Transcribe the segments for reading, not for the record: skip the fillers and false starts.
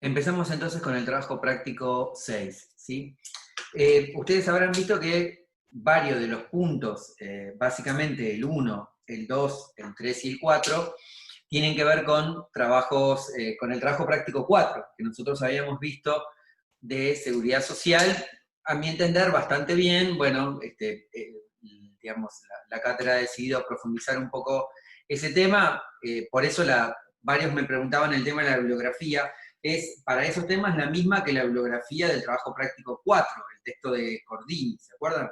Empezamos entonces con el trabajo práctico 6, ¿sí? Ustedes habrán visto que varios de los puntos, básicamente el 1, el 2, el 3 y el 4, tienen que ver con trabajos, con el trabajo práctico 4, que nosotros habíamos visto de seguridad social, a mi entender bastante bien. Bueno, digamos, la cátedra ha decidido profundizar un poco ese tema, por eso varios me preguntaban el tema de la bibliografía. Es para esos temas la misma que la bibliografía del trabajo práctico 4, el texto de Cordini, ¿se acuerdan?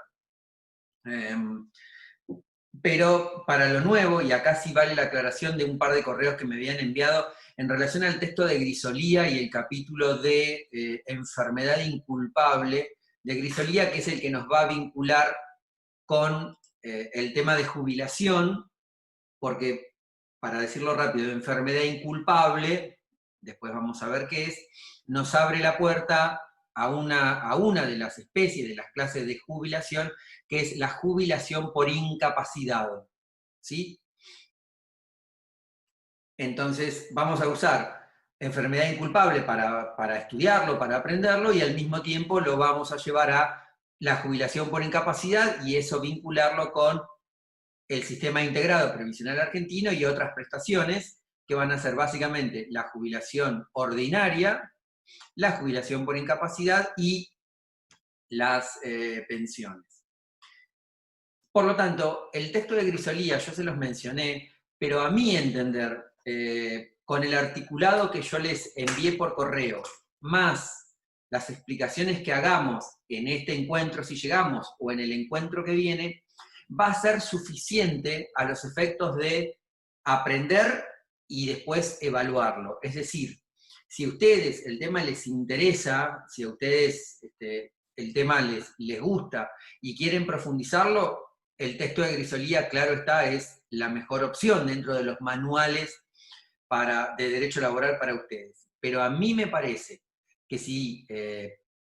Pero para lo nuevo, y acá sí vale la aclaración de un par de correos que me habían enviado, en relación al texto de Grisolía y el capítulo de enfermedad inculpable de Grisolía, que es el que nos va a vincular con el tema de jubilación, porque, para decirlo rápido, enfermedad inculpable, después vamos a ver qué es, nos abre la puerta a una de las especies, de las clases de jubilación, que es la jubilación por incapacidad, ¿sí? Entonces vamos a usar enfermedad inculpable para estudiarlo, para aprenderlo, y al mismo tiempo lo vamos a llevar a la jubilación por incapacidad, y eso vincularlo con el sistema integrado previsional argentino y otras prestaciones que van a ser básicamente la jubilación ordinaria, la jubilación por incapacidad y las pensiones. Por lo tanto, el texto de Grisolía yo se los mencioné, pero a mi entender, con el articulado que yo les envié por correo, más las explicaciones que hagamos en este encuentro si llegamos, o en el encuentro que viene, va a ser suficiente a los efectos de aprender y después evaluarlo. Es decir, si a ustedes el tema les interesa, si a ustedes el tema les gusta y quieren profundizarlo, el texto de Grisolía, claro está, es la mejor opción dentro de los manuales de derecho laboral para ustedes. Pero a mí me parece que si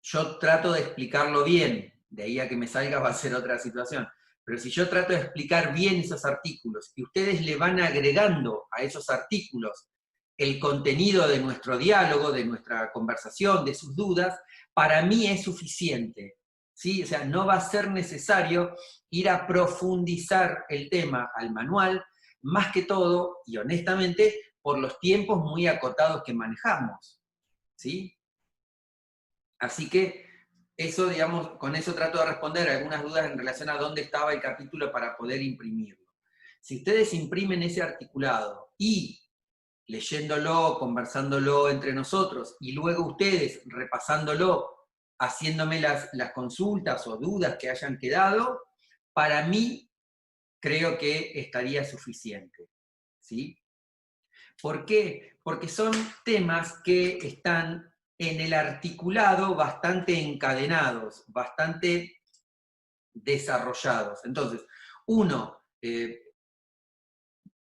yo trato de explicarlo bien, de ahí a que me salga va a ser otra situación, pero si yo trato de explicar bien esos artículos y ustedes le van agregando a esos artículos el contenido de nuestro diálogo, de nuestra conversación, de sus dudas, para mí es suficiente, ¿sí? O sea, no va a ser necesario ir a profundizar el tema al manual, más que todo, y honestamente, por los tiempos muy acotados que manejamos, ¿sí? Así que eso, digamos, con eso trato de responder algunas dudas en relación a dónde estaba el capítulo para poder imprimirlo. Si ustedes imprimen ese articulado y leyéndolo, conversándolo entre nosotros, y luego ustedes repasándolo, haciéndome las consultas o dudas que hayan quedado, para mí creo que estaría suficiente, ¿sí? ¿Por qué? Porque son temas que están en el articulado bastante encadenados, bastante desarrollados. Entonces, uno,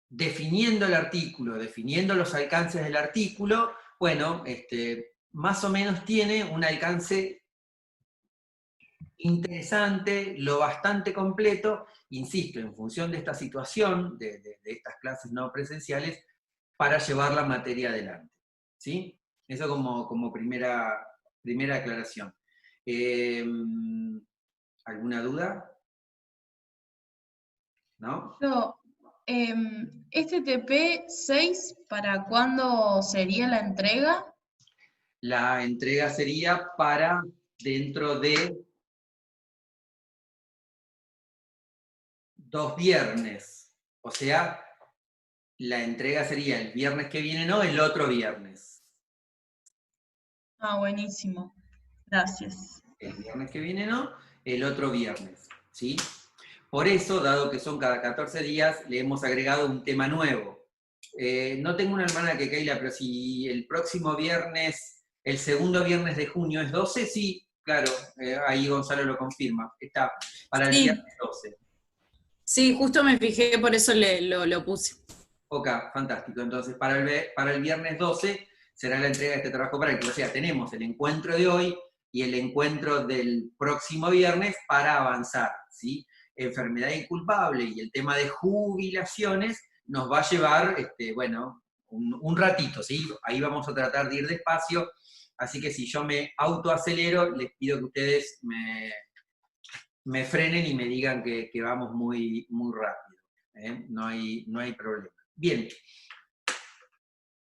definiendo el artículo, definiendo los alcances del artículo, bueno, más o menos tiene un alcance interesante, lo bastante completo, insisto, en función de esta situación, de estas clases no presenciales, para llevar la materia adelante, ¿sí? Eso como primera aclaración. ¿Alguna duda? ¿No? No, ¿este TP6 para cuándo sería la entrega? La entrega sería para dentro de 2 viernes. O sea, la entrega sería el viernes que viene, no el otro viernes. Ah, buenísimo. Gracias. El viernes que viene no, el otro viernes, ¿sí? Por eso, dado que son cada 14 días, le hemos agregado un tema nuevo. No tengo una hermana que Keila, pero si el próximo viernes, el segundo viernes de junio es 12, sí, claro, ahí Gonzalo lo confirma, está para el Sí, viernes 12. sí, justo me fijé, por eso lo puse. Ok, fantástico. Entonces, para el viernes 12 será la entrega de este trabajo práctico. O sea, tenemos el encuentro de hoy y el encuentro del próximo viernes para avanzar, ¿sí? Enfermedad inculpable y el tema de jubilaciones nos va a llevar, bueno, un ratito, ¿sí? Ahí vamos a tratar de ir despacio, así que si yo me autoacelero, les pido que ustedes me frenen y me digan que vamos muy, muy rápido. No hay problema. Bien.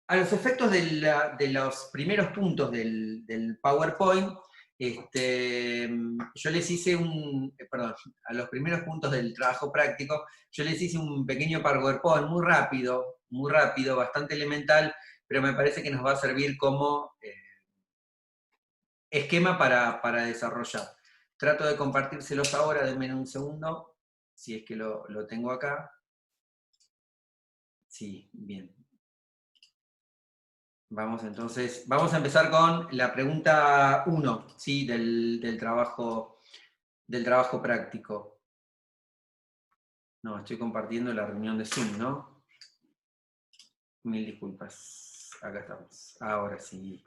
A los efectos de los primeros puntos del PowerPoint, yo les hice a los primeros puntos del trabajo práctico, yo les hice un pequeño PowerPoint muy rápido, bastante elemental, pero me parece que nos va a servir como esquema para desarrollar. Trato de compartírselos ahora, denme un segundo, si es que lo tengo acá. Sí, bien. Vamos a empezar con la pregunta 1, ¿sí? del trabajo práctico. No, estoy compartiendo la reunión de Zoom, ¿no? Mil disculpas. Acá estamos. Ahora sí.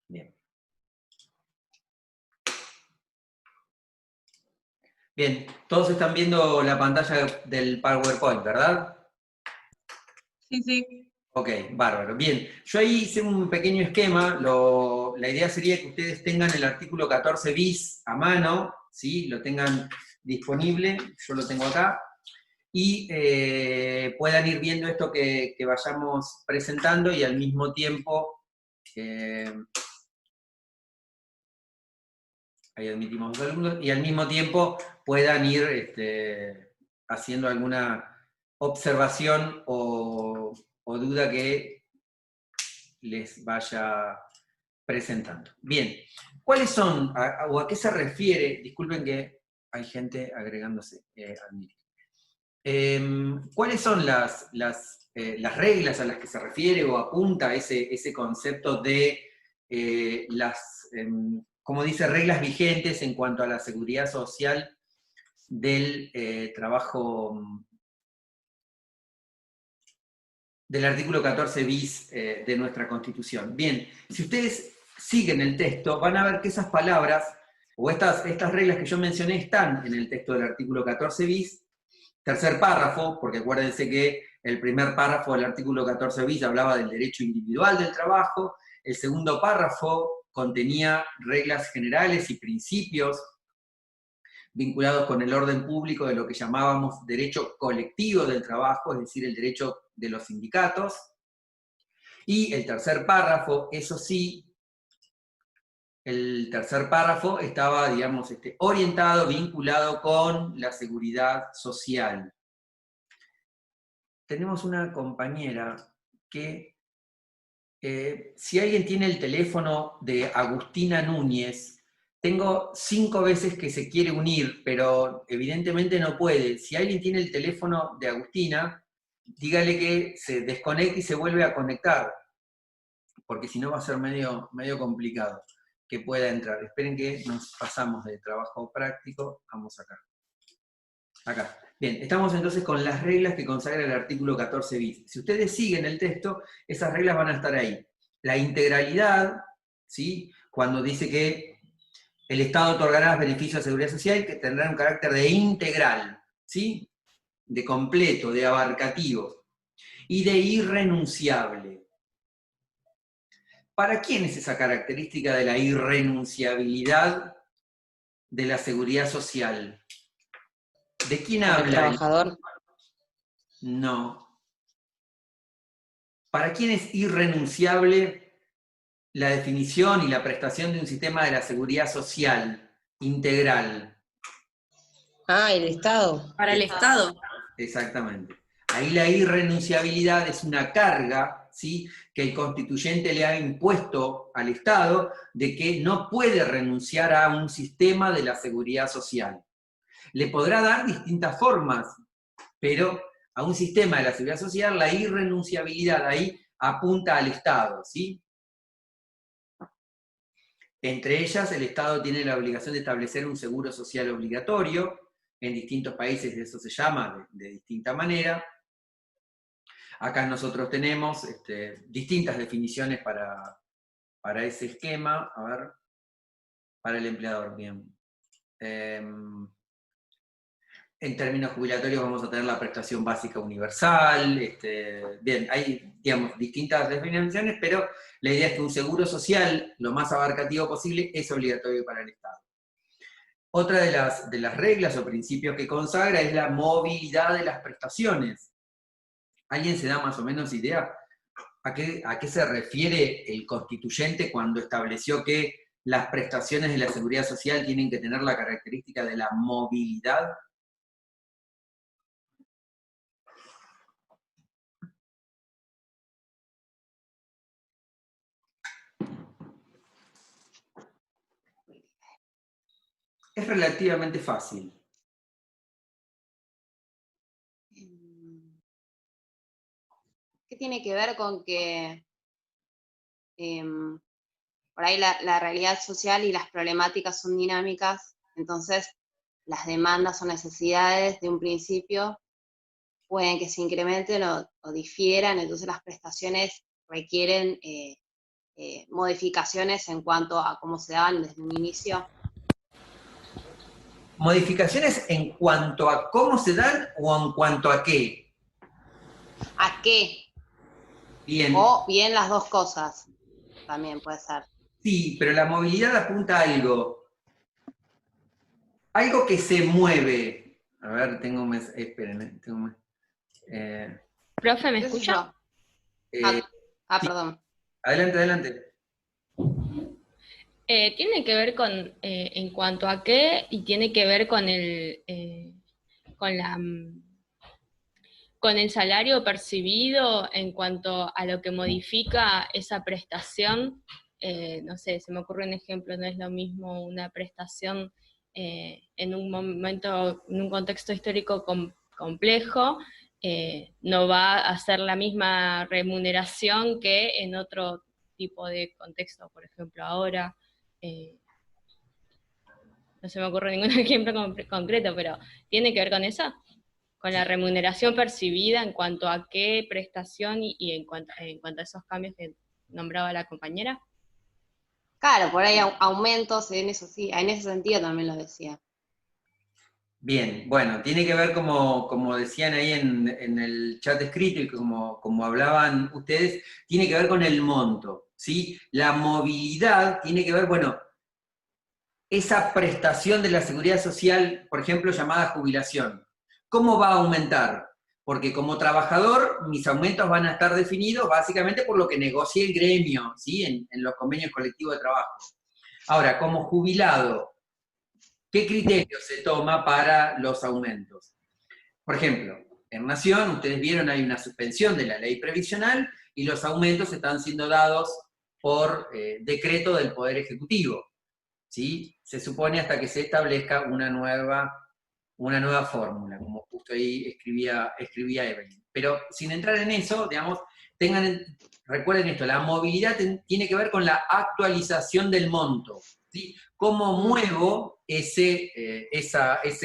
Bien. Bien, todos están viendo la pantalla del PowerPoint, ¿verdad? Sí, sí. Ok, bárbaro. Bien, yo ahí hice un pequeño esquema. La idea sería que ustedes tengan el artículo 14 bis a mano, ¿sí? Lo tengan disponible, yo lo tengo acá, y puedan ir viendo esto que vayamos presentando y al mismo tiempo, ahí admitimos los alumnos, y al mismo tiempo puedan ir haciendo alguna observación o duda que les vaya presentando. Bien, ¿cuáles son, o a qué se refiere? Disculpen que hay gente agregándose al meeting. ¿Cuáles son las reglas a las que se refiere o apunta ese concepto de como dice, reglas vigentes en cuanto a la seguridad social del trabajo, del artículo 14 bis de nuestra Constitución? Bien, si ustedes siguen el texto, van a ver que esas palabras, o estas reglas que yo mencioné, están en el texto del artículo 14 bis. Tercer párrafo, porque acuérdense que el primer párrafo del artículo 14 bis hablaba del derecho individual del trabajo, el segundo párrafo contenía reglas generales y principios vinculados con el orden público de lo que llamábamos derecho colectivo del trabajo, es decir, el derecho de los sindicatos. Y el tercer párrafo, eso sí, el tercer párrafo estaba, digamos, orientado, vinculado con la seguridad social. Tenemos una compañera que, si alguien tiene el teléfono de Agustina Núñez, tengo 5 veces que se quiere unir, pero evidentemente no puede. Si alguien tiene el teléfono de Agustina, dígale que se desconecte y se vuelve a conectar, porque si no va a ser medio complicado que pueda entrar. Esperen que nos pasamos de trabajo práctico, vamos acá. Acá. Bien, estamos entonces con las reglas que consagra el artículo 14 bis. Si ustedes siguen el texto, esas reglas van a estar ahí. La integralidad, ¿sí? Cuando dice que el Estado otorgará beneficios de seguridad social que tendrán un carácter de integral, ¿sí? De completo, de abarcativo, y de irrenunciable. ¿Para quién es esa característica de la irrenunciabilidad de la seguridad social? ¿De quién habla? ¿El trabajador? No. ¿Para quién es irrenunciable la definición y la prestación de un sistema de la seguridad social integral? Ah, el Estado. Para el Estado. Exactamente. Ahí la irrenunciabilidad es una carga, ¿sí?, que el constituyente le ha impuesto al Estado de que no puede renunciar a un sistema de la seguridad social. Le podrá dar distintas formas, pero a un sistema de la seguridad social la irrenunciabilidad ahí apunta al Estado, ¿sí? Entre ellas, el Estado tiene la obligación de establecer un seguro social obligatorio. En distintos países eso se llama de distinta manera. Acá nosotros tenemos distintas definiciones para ese esquema. A ver, para el empleador, bien. En términos jubilatorios vamos a tener la prestación básica universal, bien, hay, digamos, distintas definiciones, pero la idea es que un seguro social, lo más abarcativo posible, es obligatorio para el Estado. Otra de las reglas o principios que consagra es la movilidad de las prestaciones. ¿Alguien se da más o menos idea a qué se refiere el constituyente cuando estableció que las prestaciones de la seguridad social tienen que tener la característica de la movilidad? Es relativamente fácil. ¿Qué tiene que ver con que por ahí la realidad social y las problemáticas son dinámicas? Entonces, las demandas o necesidades de un principio pueden que se incrementen o difieran, entonces las prestaciones requieren modificaciones en cuanto a cómo se daban desde un inicio. ¿Modificaciones en cuanto a cómo se dan o en cuanto a qué? ¿A qué? Bien. O bien las dos cosas, también puede ser. Sí, pero la movilidad apunta a algo. Algo que se mueve. A ver, esperen, Profe, ¿me ¿Qué sé escucha? yo? sí. Perdón. Adelante. Tiene que ver con en cuanto a qué, y tiene que ver con con el salario percibido en cuanto a lo que modifica esa prestación. No sé, se me ocurre un ejemplo, no es lo mismo una prestación en un momento, en un contexto histórico complejo, no va a ser la misma remuneración que en otro tipo de contexto, por ejemplo ahora. No se me ocurre ningún ejemplo concreto, pero ¿tiene que ver con eso? Con la remuneración percibida en cuanto a qué prestación y en cuanto a esos cambios que nombraba la compañera. Claro, por ahí aumentos, en eso sí, en ese sentido también lo decía. Bien, bueno, tiene que ver como decían ahí en el chat escrito y como hablaban ustedes, tiene que ver con el monto, ¿sí? La movilidad tiene que ver, bueno, esa prestación de la seguridad social, por ejemplo, llamada jubilación. ¿Cómo va a aumentar? Porque como trabajador, mis aumentos van a estar definidos básicamente por lo que negocie el gremio, ¿sí? En los convenios colectivos de trabajo. Ahora, como jubilado, ¿qué criterio se toma para los aumentos? Por ejemplo, en Nación, ustedes vieron, hay una suspensión de la ley previsional y los aumentos están siendo dados por decreto del Poder Ejecutivo, ¿sí? Se supone hasta que se establezca una nueva fórmula, como justo ahí escribía Evelyn. Pero sin entrar en eso, digamos, recuerden esto, la movilidad tiene que ver con la actualización del monto, ¿sí? ¿Cómo muevo ese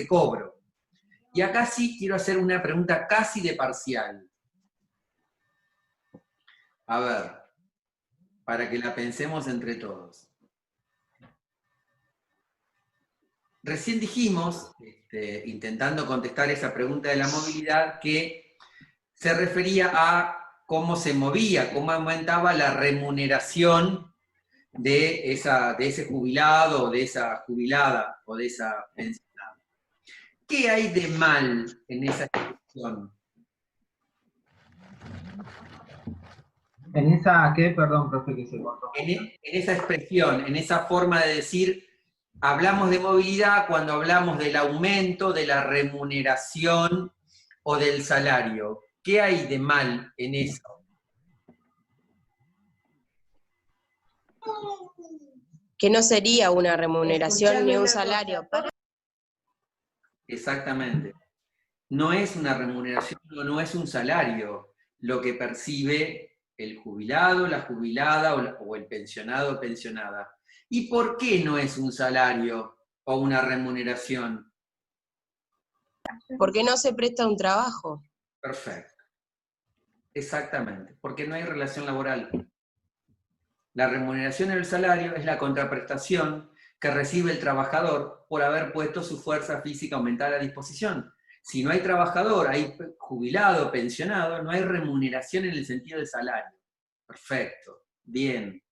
cobro? Y acá sí quiero hacer una pregunta casi de parcial. A ver, para que la pensemos entre todos. Recién dijimos, intentando contestar esa pregunta de la movilidad, que se refería a cómo se movía, cómo aumentaba la remuneración de ese jubilado, o de esa jubilada, o de esa pensionada. ¿Qué hay de mal en esa expresión? ¿En esa qué? Perdón, profe, que se cortó. En esa expresión, en esa forma de decir, hablamos de movilidad cuando hablamos del aumento, de la remuneración o del salario. ¿Qué hay de mal en eso? Que no sería una remuneración ni un salario. Exactamente. No es una remuneración, no es un salario lo que percibe el jubilado, la jubilada o el pensionado o pensionada. ¿Y por qué no es un salario o una remuneración? Porque no se presta un trabajo. Perfecto. Exactamente, porque no hay relación laboral. La remuneración en el salario es la contraprestación que recibe el trabajador por haber puesto su fuerza física o mental a disposición. Si no hay trabajador, hay jubilado, pensionado, no hay remuneración en el sentido de salario. Perfecto, bien.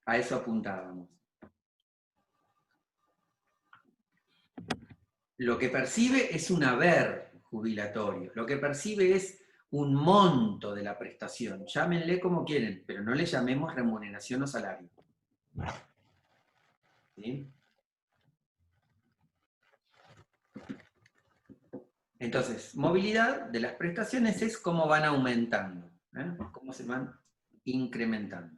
A eso apuntábamos. Lo que percibe es un haber jubilatorio, lo que percibe es un monto de la prestación. Llámenle como quieren, pero no le llamemos remuneración o salario. ¿Sí? Entonces, movilidad de las prestaciones es cómo van aumentando, cómo se van incrementando.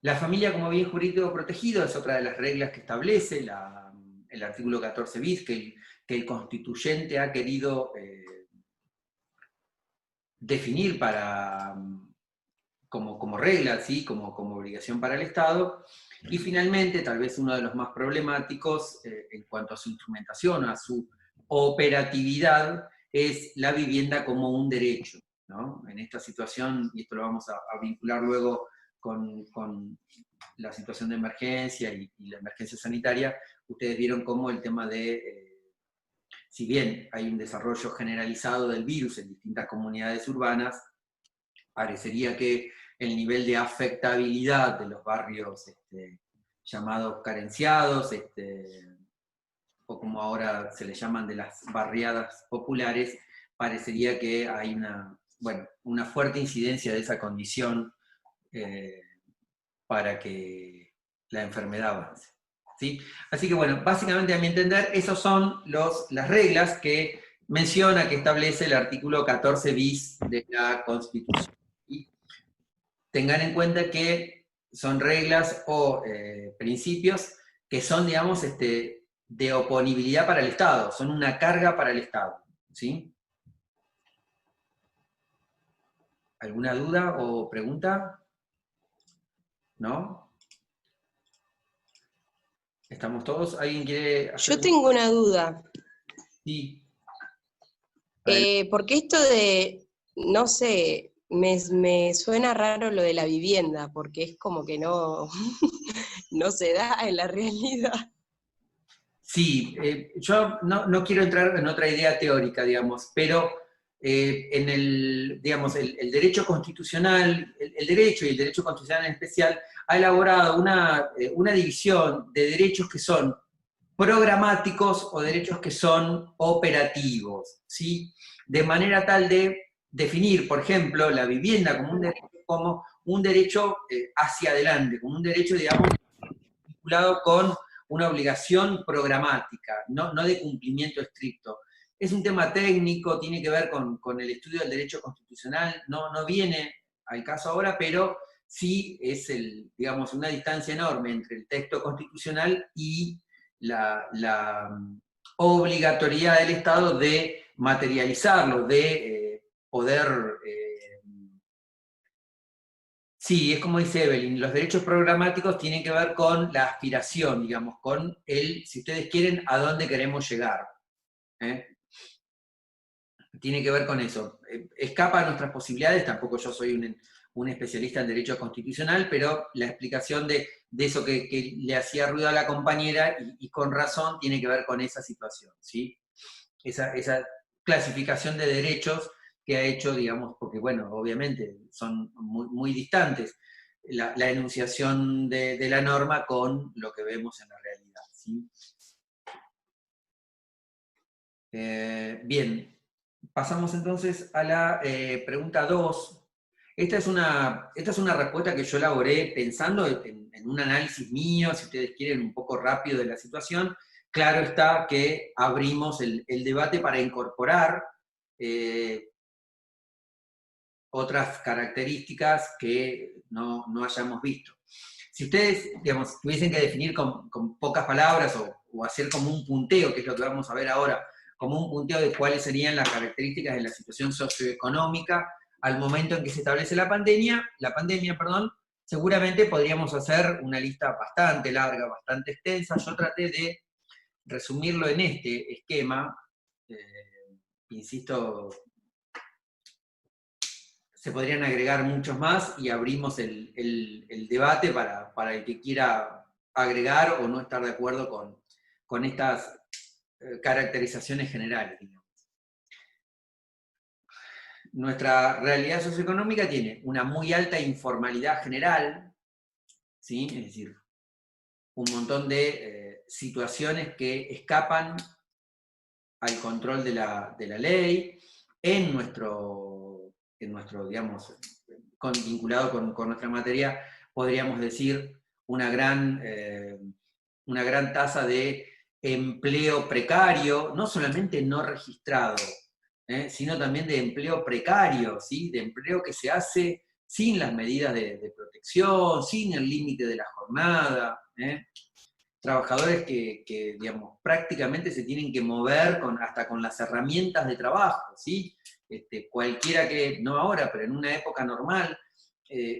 La familia como bien jurídico protegido es otra de las reglas que establece el artículo 14 bis, que el constituyente ha querido definir como regla, ¿sí? como obligación para el Estado. Y finalmente, tal vez uno de los más problemáticos en cuanto a su instrumentación, a su operatividad, es la vivienda como un derecho, ¿no? En esta situación, y esto lo vamos a vincular luego con la situación de emergencia y la emergencia sanitaria, ustedes vieron cómo el tema de, si bien hay un desarrollo generalizado del virus en distintas comunidades urbanas, parecería que el nivel de afectabilidad de los barrios llamados carenciados, o como ahora se le llaman de las barriadas populares, parecería que hay una fuerte incidencia de esa condición para que la enfermedad avance. ¿Sí? Así que bueno, básicamente a mi entender, esas son las reglas que menciona, que establece el artículo 14 bis de la Constitución. ¿Sí? Tengan en cuenta que son reglas o principios que son, digamos, de oponibilidad para el Estado, son una carga para el Estado. ¿Sí? ¿Alguna duda o pregunta? ¿No? ¿Estamos todos? ¿Alguien quiere hacer? Yo tengo una duda. Sí. Porque esto de, no sé, me suena raro lo de la vivienda, porque es como que no, no se da en la realidad. Sí, yo no quiero entrar en otra idea teórica, digamos, pero en el derecho constitucional, el derecho y el derecho constitucional en especial, ha elaborado una división de derechos que son programáticos o derechos que son operativos, ¿sí? De manera tal de definir, por ejemplo, la vivienda como un derecho hacia adelante, como un derecho, digamos, vinculado con una obligación programática, no de cumplimiento estricto. Es un tema técnico, tiene que ver con el estudio del derecho constitucional, no viene al caso ahora, pero sí es digamos, una distancia enorme entre el texto constitucional y la obligatoriedad del Estado de materializarlo, de poder... Sí, es como dice Evelyn, los derechos programáticos tienen que ver con la aspiración, digamos, con si ustedes quieren, a dónde queremos llegar. Tiene que ver con eso. Escapa a nuestras posibilidades, tampoco yo soy un especialista en derecho constitucional, pero la explicación de eso que le hacía ruido a la compañera, y con razón, tiene que ver con esa situación, ¿sí? Esa clasificación de derechos que ha hecho, digamos, porque bueno, obviamente son muy, muy distantes la enunciación de la norma con lo que vemos en la realidad, ¿sí? Bien, pasamos entonces a la pregunta 2. Esta es una respuesta que yo elaboré pensando en un análisis mío, si ustedes quieren, un poco rápido de la situación. Claro está que abrimos el debate para incorporar otras características que no hayamos visto. Si ustedes, digamos, tuviesen que definir con pocas palabras o hacer como un punteo, que es lo que vamos a ver ahora, como un punteo de cuáles serían las características de la situación socioeconómica al momento en que se establece la pandemia, seguramente podríamos hacer una lista bastante larga, bastante extensa. Yo traté de resumirlo en este esquema, insisto, se podrían agregar muchos más y abrimos el debate para el que quiera agregar o no estar de acuerdo con estas caracterizaciones generales, digamos. Nuestra realidad socioeconómica tiene una muy alta informalidad general, ¿sí? Es decir, un montón de situaciones que escapan al control de la ley, en nuestro digamos, vinculado con nuestra materia, podríamos decir una gran tasa de empleo precario, no solamente no registrado, sino también de empleo precario, ¿sí? De empleo que se hace sin las medidas de protección, sin el límite de la jornada, trabajadores que, digamos, prácticamente se tienen que mover hasta con las herramientas de trabajo, ¿sí? Cualquiera que, no ahora, pero en una época normal,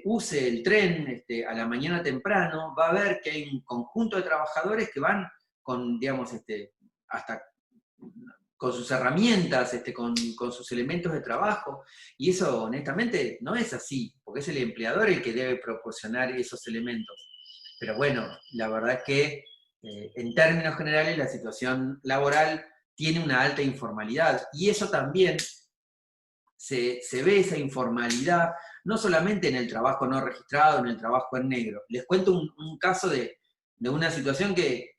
use el tren a la mañana temprano, va a ver que hay un conjunto de trabajadores que van con, digamos, hasta con sus herramientas, con sus elementos de trabajo, y eso honestamente no es así, porque es el empleador el que debe proporcionar esos elementos. Pero bueno, la verdad es que en términos generales la situación laboral tiene una alta informalidad, y eso también se ve, esa informalidad, no solamente en el trabajo no registrado, en el trabajo en negro. Les cuento un caso de una situación que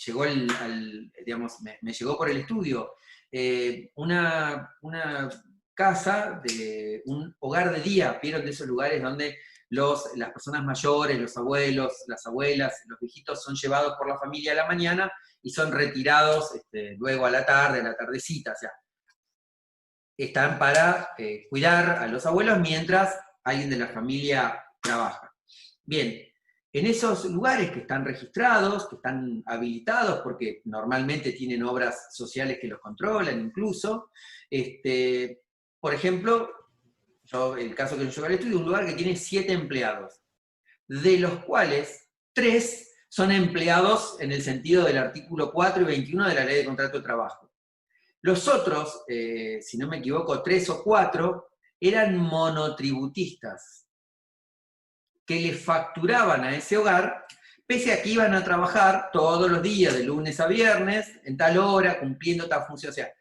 llegó digamos, me llegó por el estudio. Una casa de un hogar de día, vieron, de esos lugares donde las personas mayores, los abuelos, las abuelas, los viejitos son llevados por la familia a la mañana y son retirados luego a la tarde, a la tardecita, o sea, están para cuidar a los abuelos mientras alguien de la familia trabaja. Bien, en esos lugares que están registrados, que están habilitados, porque normalmente tienen obras sociales que los controlan incluso, por ejemplo, el caso que yo llevo al estudio, un lugar que tiene 7 empleados, de los cuales 3 son empleados en el sentido del artículo 4 y 21 de la Ley de Contrato de Trabajo. Los otros, si no me equivoco, 3 o 4, eran monotributistas, que le facturaban a ese hogar, pese a que iban a trabajar todos los días, de lunes a viernes, en tal hora, cumpliendo tal función. O sea,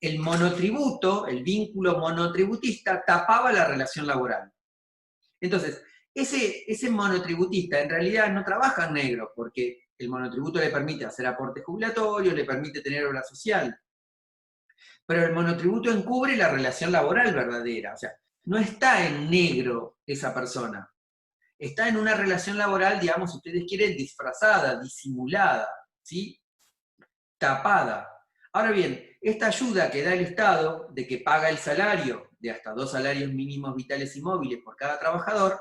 el monotributo, el vínculo monotributista, tapaba la relación laboral. Entonces, ese monotributista en realidad no trabaja en negro, porque el monotributo le permite hacer aporte jubilatorio, le permite tener obra social. Pero el monotributo encubre la relación laboral verdadera. O sea, no está en negro esa persona. Está en una relación laboral, digamos, si ustedes quieren, disfrazada, disimulada, ¿sí? Tapada. Ahora bien, esta ayuda que da el Estado, de que paga el salario de hasta 2 salarios mínimos vitales y móviles por cada trabajador,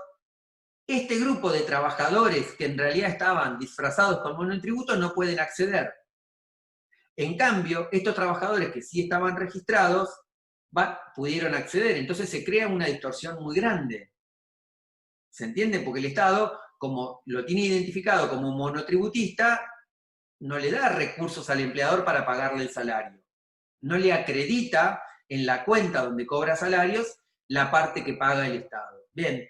este grupo de trabajadores que en realidad estaban disfrazados con monotributo no pueden acceder. En cambio, estos trabajadores que sí estaban registrados pudieron acceder. Entonces se crea una distorsión muy grande. ¿Se entiende? Porque el Estado, como lo tiene identificado como monotributista, no le da recursos al empleador para pagarle el salario. No le acredita en la cuenta donde cobra salarios la parte que paga el Estado. Bien,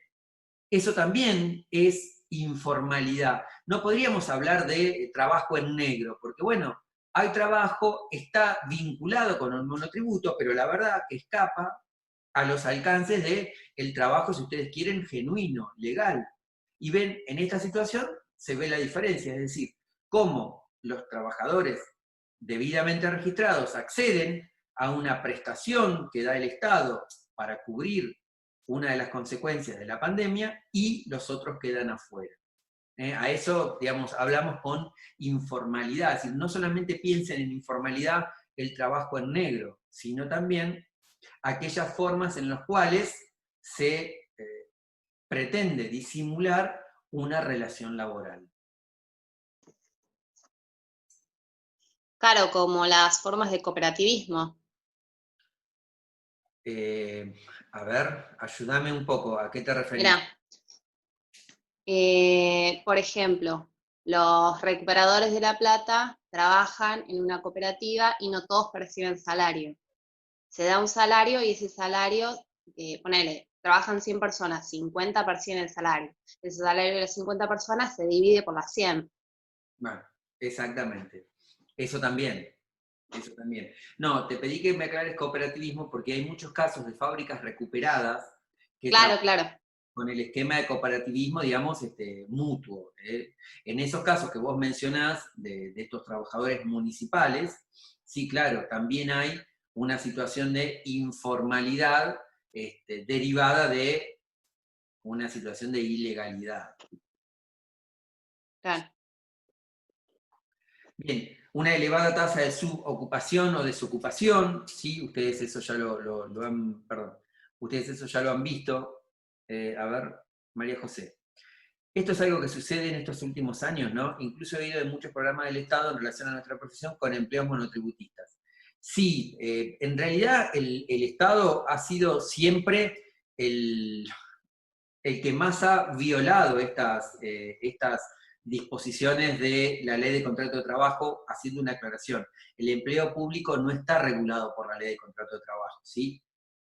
eso también es informalidad. No podríamos hablar de trabajo en negro, porque bueno, hay trabajo, está vinculado con el monotributo, pero la verdad que escapa a los alcances del trabajo, si ustedes quieren, genuino, legal. Y ven, en esta situación se ve la diferencia, es decir, cómo los trabajadores debidamente registrados acceden a una prestación que da el Estado para cubrir una de las consecuencias de la pandemia y los otros quedan afuera. A eso, digamos, hablamos con informalidad, es decir, no solamente piensen en informalidad el trabajo en negro, sino también aquellas formas en las cuales se pretende disimular una relación laboral. Claro, como las formas de cooperativismo. A ver, ayúdame un poco, ¿a qué te referís? Mirá, por ejemplo, los recuperadores de La Plata trabajan en una cooperativa y no todos perciben salario. Se da un salario y ese salario, ponele, trabajan 100 personas, 50 perciben el salario. Ese salario de las 50 personas se divide por las 100. Bueno, Exactamente. Eso también. Eso también. No, te pedí que me aclares cooperativismo porque hay muchos casos de fábricas recuperadas que Claro, claro. con el esquema de cooperativismo, digamos, mutuo. En esos casos que vos mencionás, de estos trabajadores municipales, sí, claro, también hay una situación de informalidad derivada de una situación de ilegalidad. Claro. Bien, una elevada tasa de subocupación o desocupación, ¿sí? Ustedes eso ya lo han, perdón, ustedes eso ya lo han visto. A ver, María José. Esto es algo que sucede en estos últimos años, ¿no? Incluso he oído de muchos programas del Estado en relación a nuestra profesión con empleos monotributistas. Sí, en realidad el Estado ha sido siempre el que más ha violado estas disposiciones de la ley de contrato de trabajo, haciendo una aclaración. El empleo público no está regulado por la ley de contrato de trabajo, ¿sí?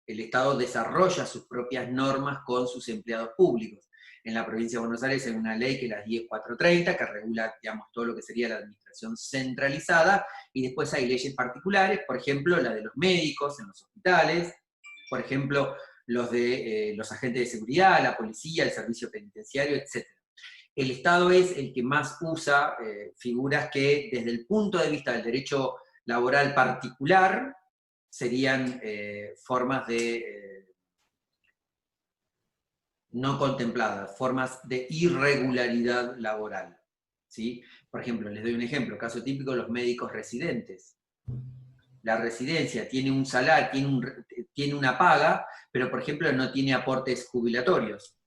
El Estado desarrolla sus propias normas con sus empleados públicos. En la provincia de Buenos Aires hay una ley que es la 10430, que regula, digamos, todo lo que sería la administración centralizada, y después hay leyes particulares, por ejemplo, la de los médicos en los hospitales, por ejemplo, los de los agentes de seguridad, la policía, el servicio penitenciario, etc. El Estado es el que más usa figuras que, desde el punto de vista del derecho laboral particular, serían formas de no contempladas, formas de irregularidad laboral, ¿sí? Por ejemplo, les doy un ejemplo, caso típico, los médicos residentes. La residencia tiene un salario, tiene una paga, pero por ejemplo no tiene aportes jubilatorios,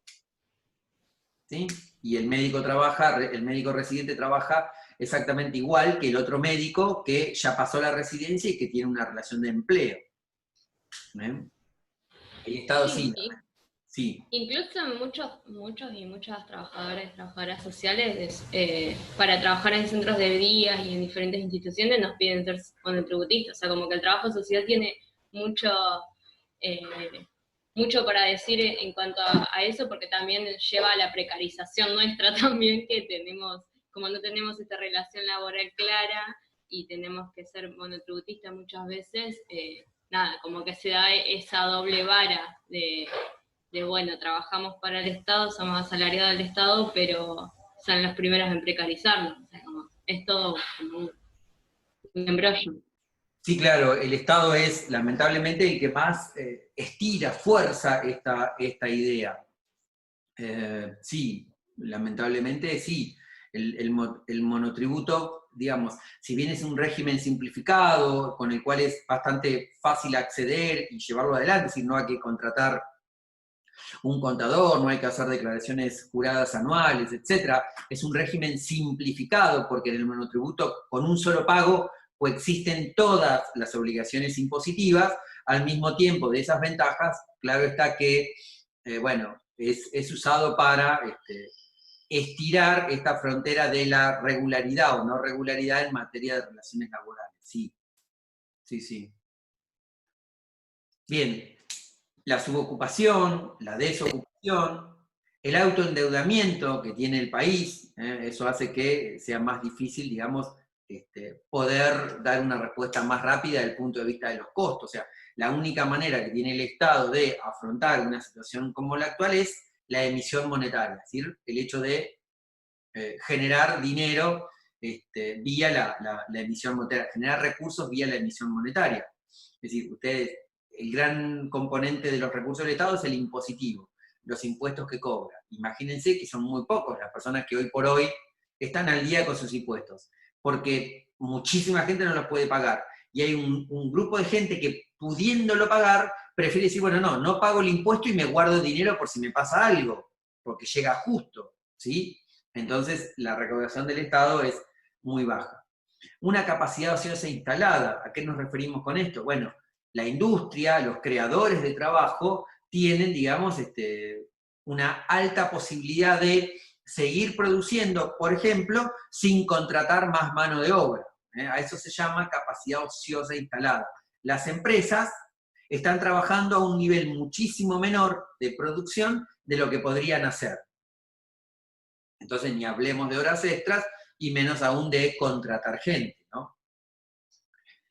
¿sí? Y el médico residente trabaja exactamente igual que el otro médico que ya pasó la residencia y que tiene una relación de empleo. El Estado sí. Sí. Incluso muchos y muchas trabajadoras sociales, para trabajar en centros de día y en diferentes instituciones nos piden ser monotributistas. O sea, como que el trabajo social tiene mucho para decir en cuanto a eso, porque también lleva a la precarización nuestra también, que tenemos, como no tenemos esta relación laboral clara y tenemos que ser monotributistas muchas veces, nada, como que se da esa doble vara de bueno, trabajamos para el Estado, somos asalariados del Estado, pero son los primeros en precarizarnos. O sea, es todo como un embrollo. Sí, claro, el Estado es lamentablemente el que más estira, fuerza esta idea. Sí, lamentablemente sí. El monotributo, digamos, si bien es un régimen simplificado, con el cual es bastante fácil acceder y llevarlo adelante, es decir, no hay que contratar un contador, no hay que hacer declaraciones juradas anuales, etc. Es un régimen simplificado porque en el monotributo con un solo pago coexisten todas las obligaciones impositivas. Al mismo tiempo de esas ventajas, claro está que, bueno, es usado para estirar esta frontera de la regularidad o no regularidad en materia de relaciones laborales. Sí, sí, sí. Bien. La subocupación, la desocupación, el autoendeudamiento que tiene el país, eso hace que sea más difícil, digamos, poder dar una respuesta más rápida desde el punto de vista de los costos. O sea, la única manera que tiene el Estado de afrontar una situación como la actual es la emisión monetaria, es decir, el hecho de generar dinero vía la emisión monetaria, generar recursos vía la emisión monetaria. Es decir, el gran componente de los recursos del Estado es el impositivo, los impuestos que cobra. Imagínense que son muy pocos las personas que hoy por hoy están al día con sus impuestos, porque muchísima gente no los puede pagar. Y hay un grupo de gente que, pudiéndolo pagar, prefiere decir, bueno, no pago el impuesto y me guardo dinero por si me pasa algo, porque llega justo, ¿sí? Entonces, la recaudación del Estado es muy baja. Una capacidad ociosa instalada, ¿a qué nos referimos con esto? Bueno, la industria, los creadores de trabajo, tienen, digamos, una alta posibilidad de seguir produciendo, por ejemplo, sin contratar más mano de obra. A eso se llama capacidad ociosa instalada. Las empresas están trabajando a un nivel muchísimo menor de producción de lo que podrían hacer. Entonces, ni hablemos de horas extras, y menos aún de contratar gente, ¿no?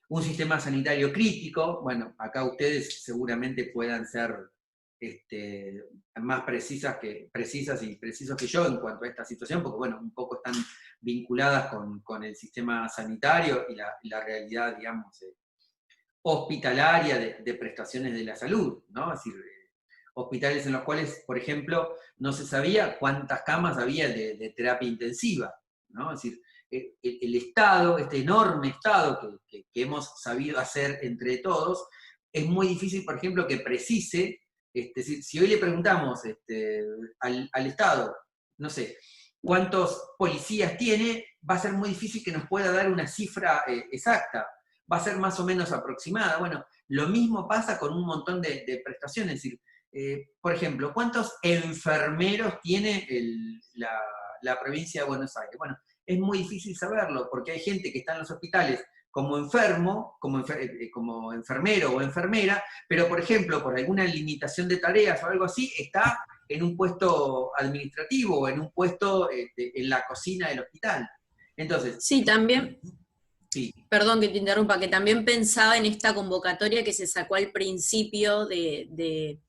Un sistema sanitario crítico, bueno, acá ustedes seguramente puedan ser más precisas y precisos que yo en cuanto a esta situación, porque bueno, un poco están vinculadas con el sistema sanitario y la realidad, digamos, hospitalaria de prestaciones de la salud, ¿no? Es decir, hospitales en los cuales, por ejemplo, no se sabía cuántas camas había de terapia intensiva, ¿no? Es decir, el Estado, este enorme Estado que hemos sabido hacer entre todos, es muy difícil, por ejemplo, que precise, si hoy le preguntamos al Estado, no sé, cuántos policías tiene, va a ser muy difícil que nos pueda dar una cifra exacta, va a ser más o menos aproximada. Bueno, lo mismo pasa con un montón de prestaciones, es decir, por ejemplo, ¿cuántos enfermeros tiene la provincia de Buenos Aires? Bueno, es muy difícil saberlo, porque hay gente que está en los hospitales como enfermo, como enfermero o enfermera, pero por ejemplo, por alguna limitación de tareas o algo así, está en un puesto administrativo o en un puesto en la cocina del hospital. Entonces, Sí, también, sí. perdón que te interrumpa, que también pensaba en esta convocatoria que se sacó al principio de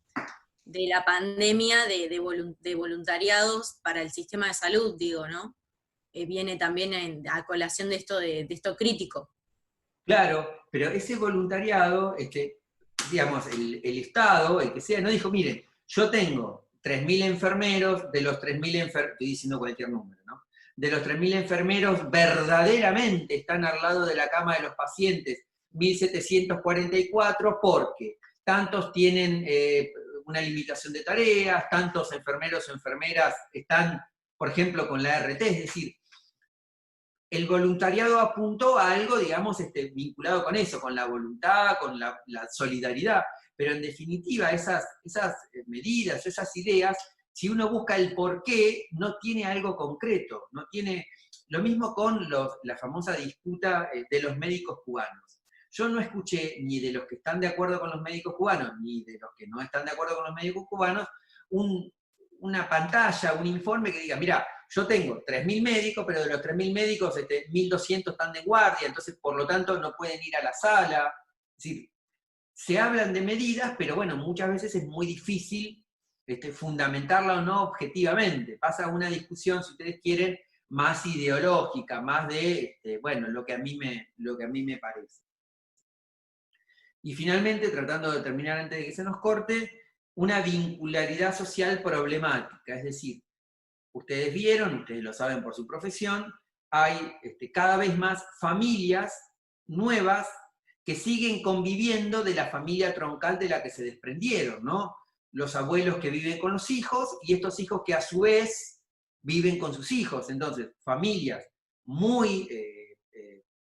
la pandemia de voluntariados para el sistema de salud, digo, ¿no? Viene también a colación de esto crítico. Claro, pero ese voluntariado, digamos, el Estado, el que sea, no dijo, miren, yo tengo 3.000 enfermeros, de los 3.000 enfermeros, estoy diciendo cualquier número, ¿no? De los 3.000 enfermeros verdaderamente están al lado de la cama de los pacientes, 1.744, porque tantos tienen una limitación de tareas, tantos enfermeros o enfermeras están, por ejemplo, con la RT, es decir, el voluntariado apuntó a algo, digamos, vinculado con eso, con la voluntad, con la solidaridad, pero en definitiva esas medidas, esas ideas, si uno busca el porqué, no tiene algo concreto, no tiene. Lo mismo con la famosa disputa de los médicos cubanos. Yo no escuché ni de los que están de acuerdo con los médicos cubanos, ni de los que no están de acuerdo con los médicos cubanos, una pantalla, un informe que diga, mira, yo tengo 3.000 médicos, pero de los 3.000 médicos, 1.200 están de guardia, entonces por lo tanto no pueden ir a la sala. Es decir, se hablan de medidas, pero bueno, muchas veces es muy difícil fundamentarla o no objetivamente. Pasa una discusión, si ustedes quieren, más ideológica, más de, bueno, lo que a mí me parece. Y finalmente, tratando de terminar antes de que se nos corte, una vincularidad social problemática, es decir, ustedes vieron, ustedes lo saben por su profesión, hay cada vez más familias nuevas que siguen conviviendo de la familia troncal de la que se desprendieron, ¿no? Los abuelos que viven con los hijos y estos hijos que a su vez viven con sus hijos. Entonces, familias muy,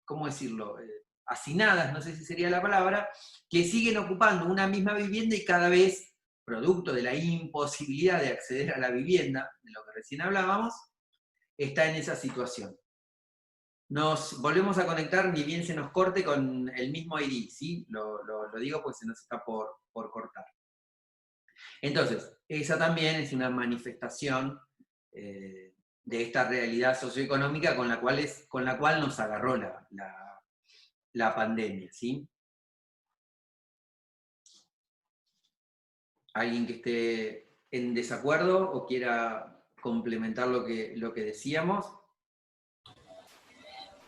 ¿cómo decirlo?, hacinadas, no sé si sería la palabra, que siguen ocupando una misma vivienda y cada vez, producto de la imposibilidad de acceder a la vivienda, de lo que recién hablábamos, está en esa situación. Nos volvemos a conectar, ni bien se nos corte, con el mismo ID, ¿sí? Lo digo porque se nos está por cortar. Entonces, esa también es una manifestación de esta realidad socioeconómica con la cual nos agarró la pandemia, ¿sí? ¿Alguien que esté en desacuerdo o quiera complementar lo que decíamos?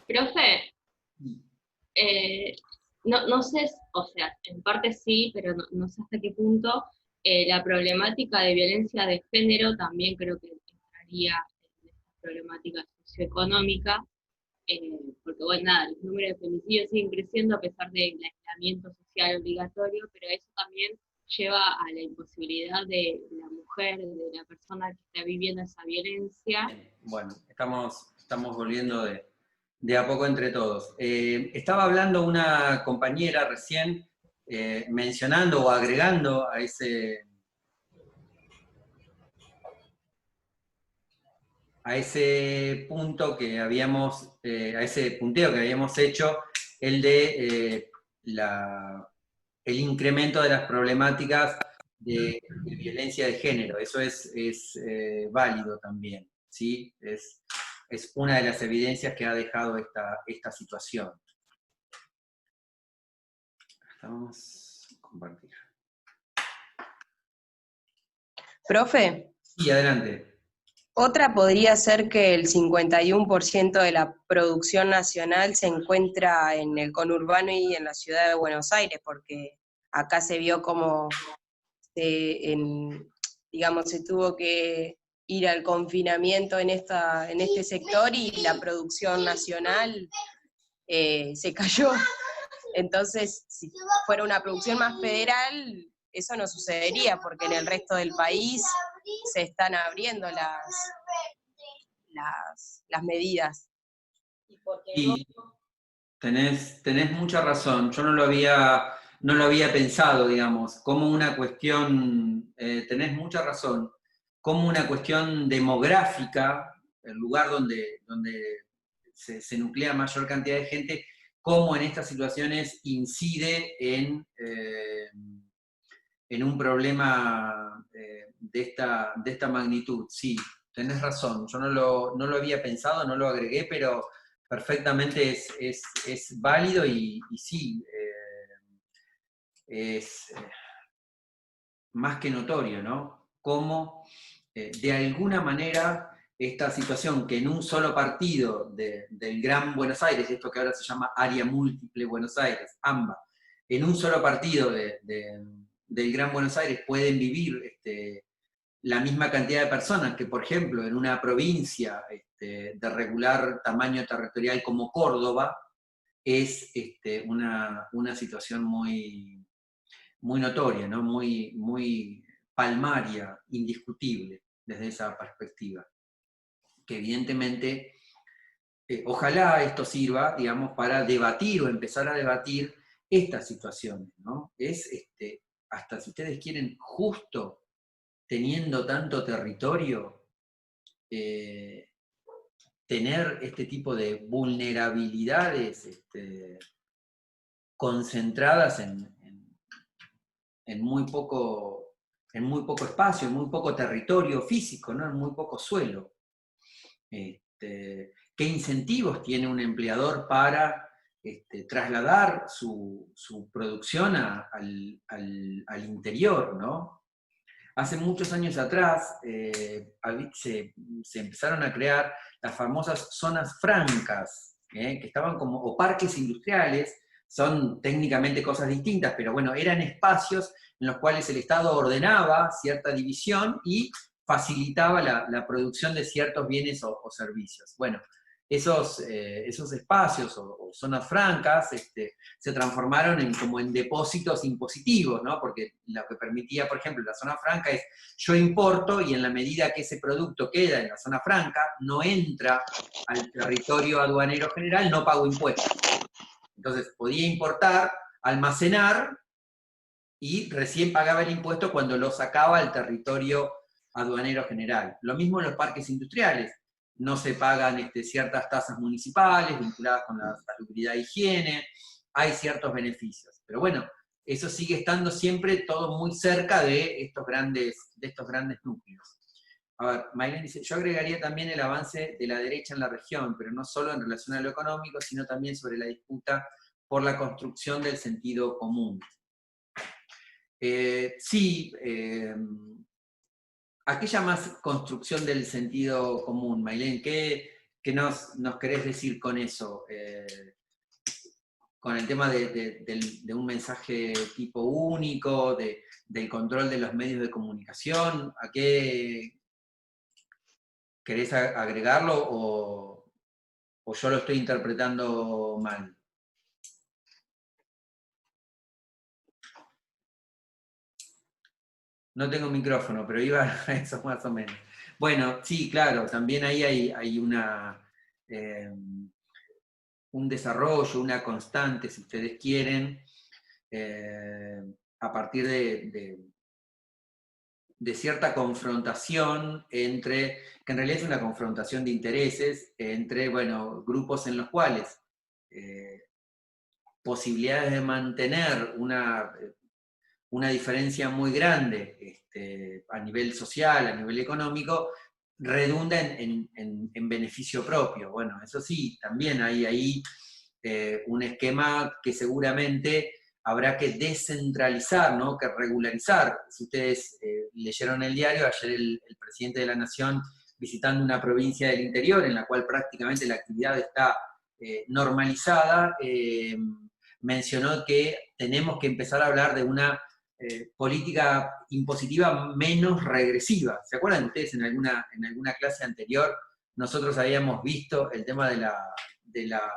Profe, no sé, o sea, en parte sí, pero no sé hasta qué punto la problemática de violencia de género también creo que entraría en esta problemática socioeconómica, porque bueno, nada, los números de femicidios siguen creciendo a pesar del aislamiento social obligatorio, pero eso también lleva a la imposibilidad de la mujer, de la persona que está viviendo esa violencia. Bueno, estamos volviendo de a poco entre todos. Estaba hablando una compañera recién, mencionando o agregando a ese punto que habíamos, a ese punteo que habíamos hecho, el de el incremento de las problemáticas de violencia de género. Eso es válido también, ¿sí? es una de las evidencias que ha dejado esta situación. Vamos a compartir. Profe, Sí, adelante. otra podría ser que el 51% de la producción nacional se encuentra en el conurbano y en la ciudad de Buenos Aires, porque acá se vio como, digamos, se tuvo que ir al confinamiento en este sector y la producción nacional se cayó. Entonces, si fuera una producción más federal, eso no sucedería, porque en el resto del país se están abriendo las medidas. Y tenés mucha razón, yo no lo había pensado, digamos, como una cuestión, tenés mucha razón, como una cuestión demográfica, el lugar donde se nuclea mayor cantidad de gente, cómo en estas situaciones incide en un problema de esta magnitud. Sí, tenés razón, yo no lo había pensado, no lo agregué, pero perfectamente es válido y sí, es más que notorio, ¿no? Cómo de alguna manera esta situación que en un solo partido del Gran Buenos Aires, esto que ahora se llama Área Múltiple Buenos Aires, AMBA, en un solo partido del Gran Buenos Aires pueden vivir la misma cantidad de personas que, por ejemplo, en una provincia de regular tamaño territorial como Córdoba, es una situación muy, muy notoria, ¿no? Muy palmaria, indiscutible desde esa perspectiva. Que evidentemente, ojalá esto sirva, digamos, para debatir o empezar a debatir estas situaciones, ¿no? Es, hasta si ustedes quieren, justo teniendo tanto territorio, tener este tipo de vulnerabilidades concentradas en muy poco espacio, en muy poco territorio físico, ¿no? En muy poco suelo. ¿Qué incentivos tiene un empleador para trasladar su producción al interior, ¿no? Hace muchos años atrás se empezaron a crear las famosas zonas francas, que estaban como, o parques industriales, son técnicamente cosas distintas, pero bueno, eran espacios en los cuales el Estado ordenaba cierta división y facilitaba la producción de ciertos bienes o servicios. Bueno, esos espacios o zonas francas se transformaron como en depósitos impositivos, ¿no? Porque lo que permitía, por ejemplo, la zona franca es yo importo y en la medida que ese producto queda en la zona franca, no entra al territorio aduanero general, no pago impuestos. Entonces podía importar, almacenar y recién pagaba el impuesto cuando lo sacaba al territorio aduanero general. Lo mismo en los parques industriales. No se pagan ciertas tasas municipales vinculadas con la salubridad e higiene, hay ciertos beneficios. Pero bueno, eso sigue estando siempre todo muy cerca de estos grandes núcleos. A ver, Maylen dice, yo agregaría también el avance de la derecha en la región, pero no solo en relación a lo económico, sino también sobre la disputa por la construcción del sentido común. Sí, ¿a qué llamas construcción del sentido común, Maylen? ¿Qué nos querés decir con eso? Con el tema de un mensaje tipo único, del control de los medios de comunicación, ¿a qué querés agregarlo o yo lo estoy interpretando mal? No tengo micrófono, pero iba a eso más o menos. Bueno, sí, claro, también ahí hay un desarrollo, una constante, si ustedes quieren, a partir de cierta confrontación entre, que en realidad es una confrontación de intereses entre, bueno, grupos en los cuales posibilidades de mantener una diferencia muy grande a nivel social, a nivel económico, redunda en beneficio propio. Bueno, eso sí, también hay ahí un esquema que seguramente habrá que descentralizar, ¿no? Que regularizar. Si ustedes leyeron el diario, ayer el presidente de la Nación, visitando una provincia del interior en la cual prácticamente la actividad está normalizada, mencionó que tenemos que empezar a hablar de una política impositiva menos regresiva. ¿Se acuerdan ustedes en alguna clase anterior? Nosotros habíamos visto el tema de la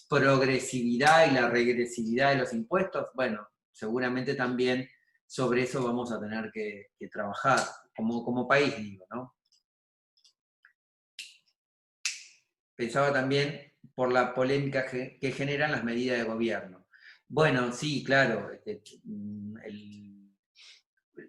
progresividad y la regresividad de los impuestos. Bueno, seguramente también sobre eso vamos a tener que trabajar, como país, digo, ¿no? Pensaba también por la polémica que generan las medidas de gobierno. Bueno, sí, claro,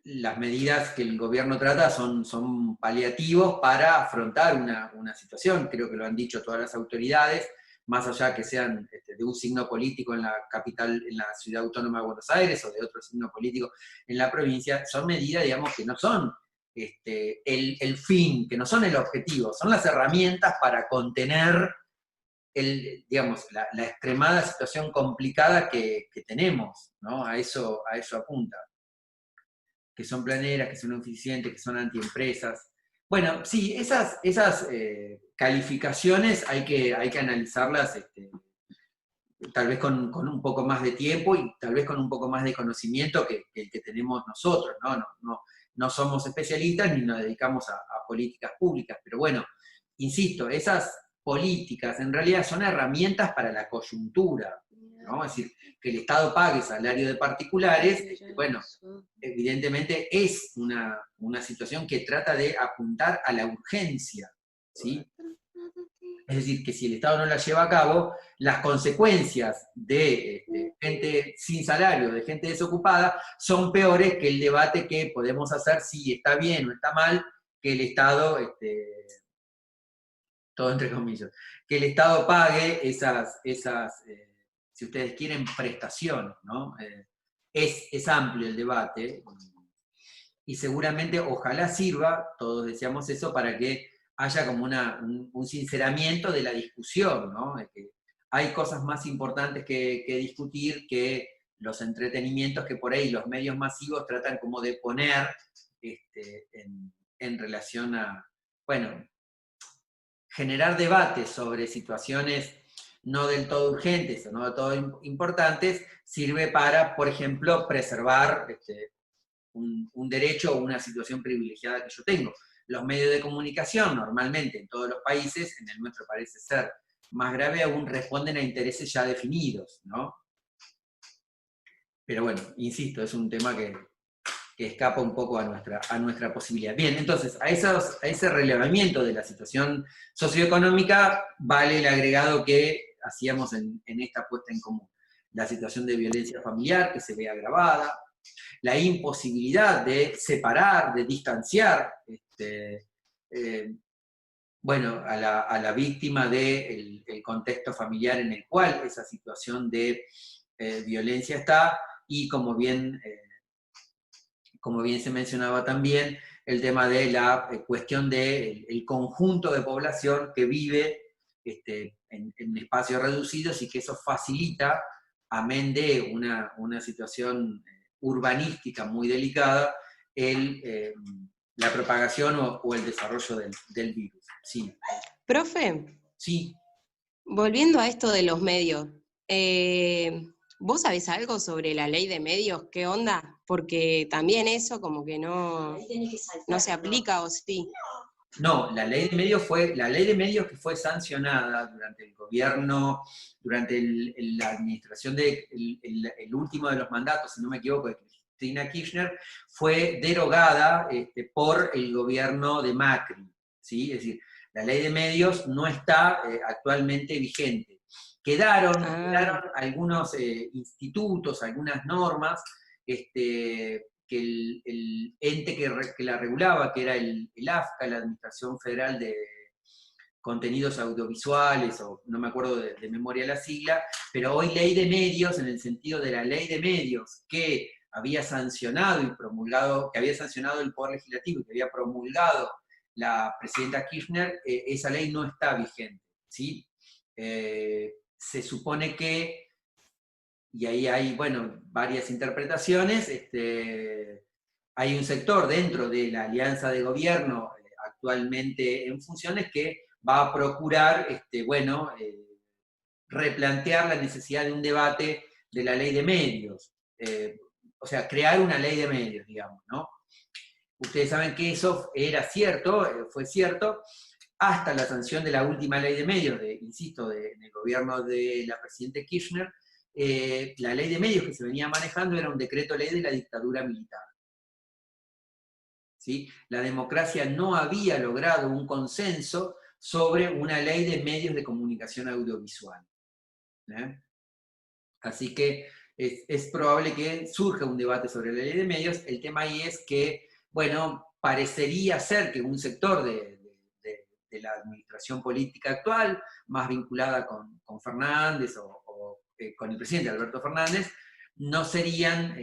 las medidas que el gobierno trata son paliativos para afrontar una situación, creo que lo han dicho todas las autoridades, más allá que sean de un signo político en la capital, en la ciudad autónoma de Buenos Aires, o de otro signo político en la provincia, son medidas, digamos, que no son el fin, que no son el objetivo, son las herramientas para contener digamos, la extremada situación complicada que tenemos, ¿no? A eso apunta. Que son planeras, que son eficientes, que son antiempresas. Bueno, sí, esas calificaciones hay que analizarlas tal vez con un poco más de tiempo y tal vez con un poco más de conocimiento que el que tenemos nosotros, ¿no? No somos especialistas ni nos dedicamos a políticas públicas, pero bueno, insisto, esas políticas en realidad son herramientas para la coyuntura, ¿no? Es decir, que el Estado pague salario de particulares, bueno, evidentemente es una situación que trata de apuntar a la urgencia, ¿sí? Es decir, que si el Estado no la lleva a cabo, las consecuencias de gente sin salario, de gente desocupada, son peores que el debate que podemos hacer si está bien o está mal que el Estado, todo entre comillas, que el Estado pague esas si ustedes quieren, prestaciones, ¿no? Es amplio el debate, y seguramente ojalá sirva, todos deseamos eso, para que haya como un sinceramiento de la discusión, ¿no? Que hay cosas más importantes que discutir que los entretenimientos que por ahí los medios masivos tratan como de poner en relación a, bueno, generar debates sobre situaciones no del todo urgentes o no del todo importantes, sirve para, por ejemplo, preservar un derecho o una situación privilegiada que yo tengo. Los medios de comunicación, normalmente en todos los países, en el nuestro parece ser más grave aún, responden a intereses ya definidos, ¿no? Pero bueno, insisto, es un tema que escapa un poco a nuestra posibilidad. Bien, entonces, a ese relevamiento de la situación socioeconómica vale el agregado que hacíamos en esta puesta en común. La situación de violencia familiar que se ve agravada, la imposibilidad de separar, de distanciar, bueno, a la víctima del contexto familiar en el cual esa situación de violencia está, y como bien se mencionaba también, el tema de la cuestión del conjunto de población que vive en espacios reducidos, y que eso facilita, amén de una situación urbanística muy delicada, la propagación o el desarrollo del virus. Sí. Profe, Sí. volviendo a esto de los medios, ¿vos sabés algo sobre la ley de medios? ¿Qué onda? Porque también eso como que no se aplica, ¿o sí? No, la ley de medios que fue sancionada durante el gobierno, durante la administración el último de los mandatos, si no me equivoco, de Cristina Kirchner, fue derogada por el gobierno de Macri, ¿sí? Es decir, la ley de medios no está actualmente vigente. Quedaron algunos institutos, algunas normas, que el ente que la regulaba, que era el AFCA, la Administración Federal de Contenidos Audiovisuales, o no me acuerdo de memoria la sigla, pero hoy ley de medios, en el sentido de la ley de medios que había sancionado y promulgado, que había sancionado el Poder Legislativo y que había promulgado la presidenta Kirchner, esa ley no está vigente, ¿sí? Se supone que, y ahí hay, bueno, varias interpretaciones, hay un sector dentro de la alianza de gobierno actualmente en funciones que va a procurar, bueno, replantear la necesidad de un debate de la ley de medios, o sea, crear una ley de medios, digamos, ¿no? Ustedes saben que eso era cierto, fue cierto, hasta la sanción de la última ley de medios, insisto, en el gobierno de la presidenta Kirchner. La ley de medios que se venía manejando era un decreto ley de la dictadura militar. ¿Sí? La democracia no había logrado un consenso sobre una ley de medios de comunicación audiovisual. Así que es probable que surja un debate sobre la ley de medios. El tema ahí es que, bueno, parecería ser que un sector de la administración política actual, más vinculada con Fernández o con el presidente Alberto Fernández, no serían,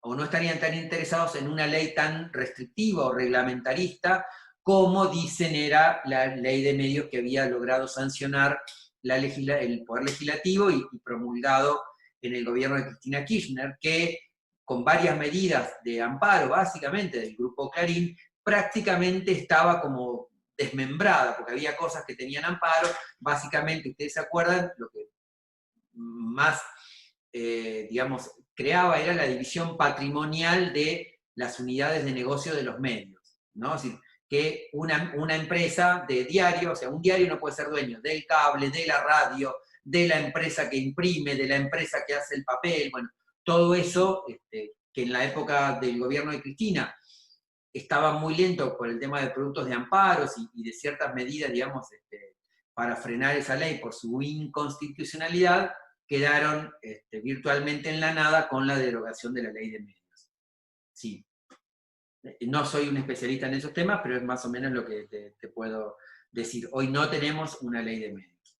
o no estarían tan interesados en una ley tan restrictiva o reglamentarista como dicen era la ley de medios que había logrado sancionar el Poder Legislativo y promulgado en el gobierno de Cristina Kirchner, que con varias medidas de amparo, básicamente del Grupo Clarín, prácticamente estaba como desmembrada, porque había cosas que tenían amparo, básicamente, ustedes se acuerdan, lo que más, digamos, creaba era la división patrimonial de las unidades de negocio de los medios, ¿no? Es decir, que una empresa de diario, o sea, un diario no puede ser dueño del cable, de la radio, de la empresa que imprime, de la empresa que hace el papel, bueno, todo eso, que en la época del gobierno de Cristina estaba muy lento por el tema de productos de amparos y de ciertas medidas, digamos, para frenar esa ley por su inconstitucionalidad, quedaron virtualmente en la nada con la derogación de la ley de medios. Sí. No soy un especialista en esos temas, pero es más o menos lo que te puedo decir. Hoy no tenemos una ley de medios.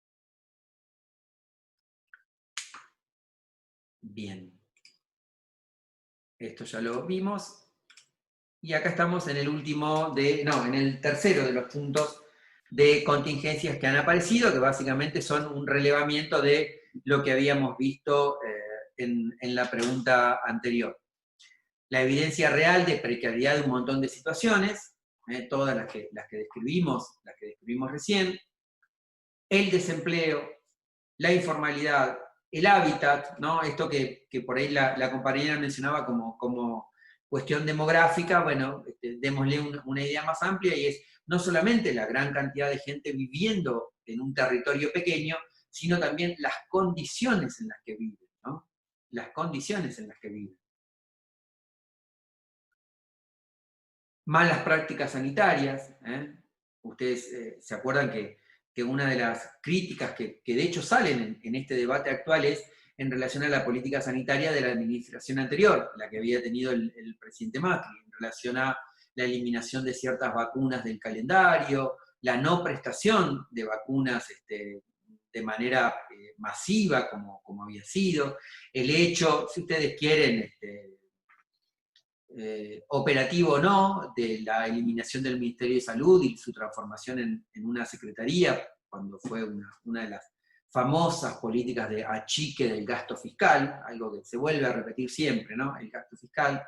Bien. Esto ya lo vimos. Y acá estamos en el en el tercero de los puntos de contingencias que han aparecido, que básicamente son un relevamiento de lo que habíamos visto en la pregunta anterior. La evidencia real de precariedad de un montón de situaciones, todas las que describimos recién, el desempleo, la informalidad, el hábitat, ¿no? Esto que por ahí la compañera mencionaba como cuestión demográfica, bueno, démosle una idea más amplia, y es no solamente la gran cantidad de gente viviendo en un territorio pequeño, sino también las condiciones en las que viven, ¿no? Las condiciones en las que viven. Malas prácticas sanitarias, ustedes se acuerdan que una de las críticas que de hecho salen en este debate actual es en relación a la política sanitaria de la administración anterior, la que había tenido el presidente Macri, en relación a la eliminación de ciertas vacunas del calendario, la no prestación de vacunas de manera masiva como había sido, el hecho, si ustedes quieren, operativo o no, de la eliminación del Ministerio de Salud y su transformación en una secretaría, cuando fue una de las famosas políticas de achique del gasto fiscal, algo que se vuelve a repetir siempre, ¿no? El gasto fiscal.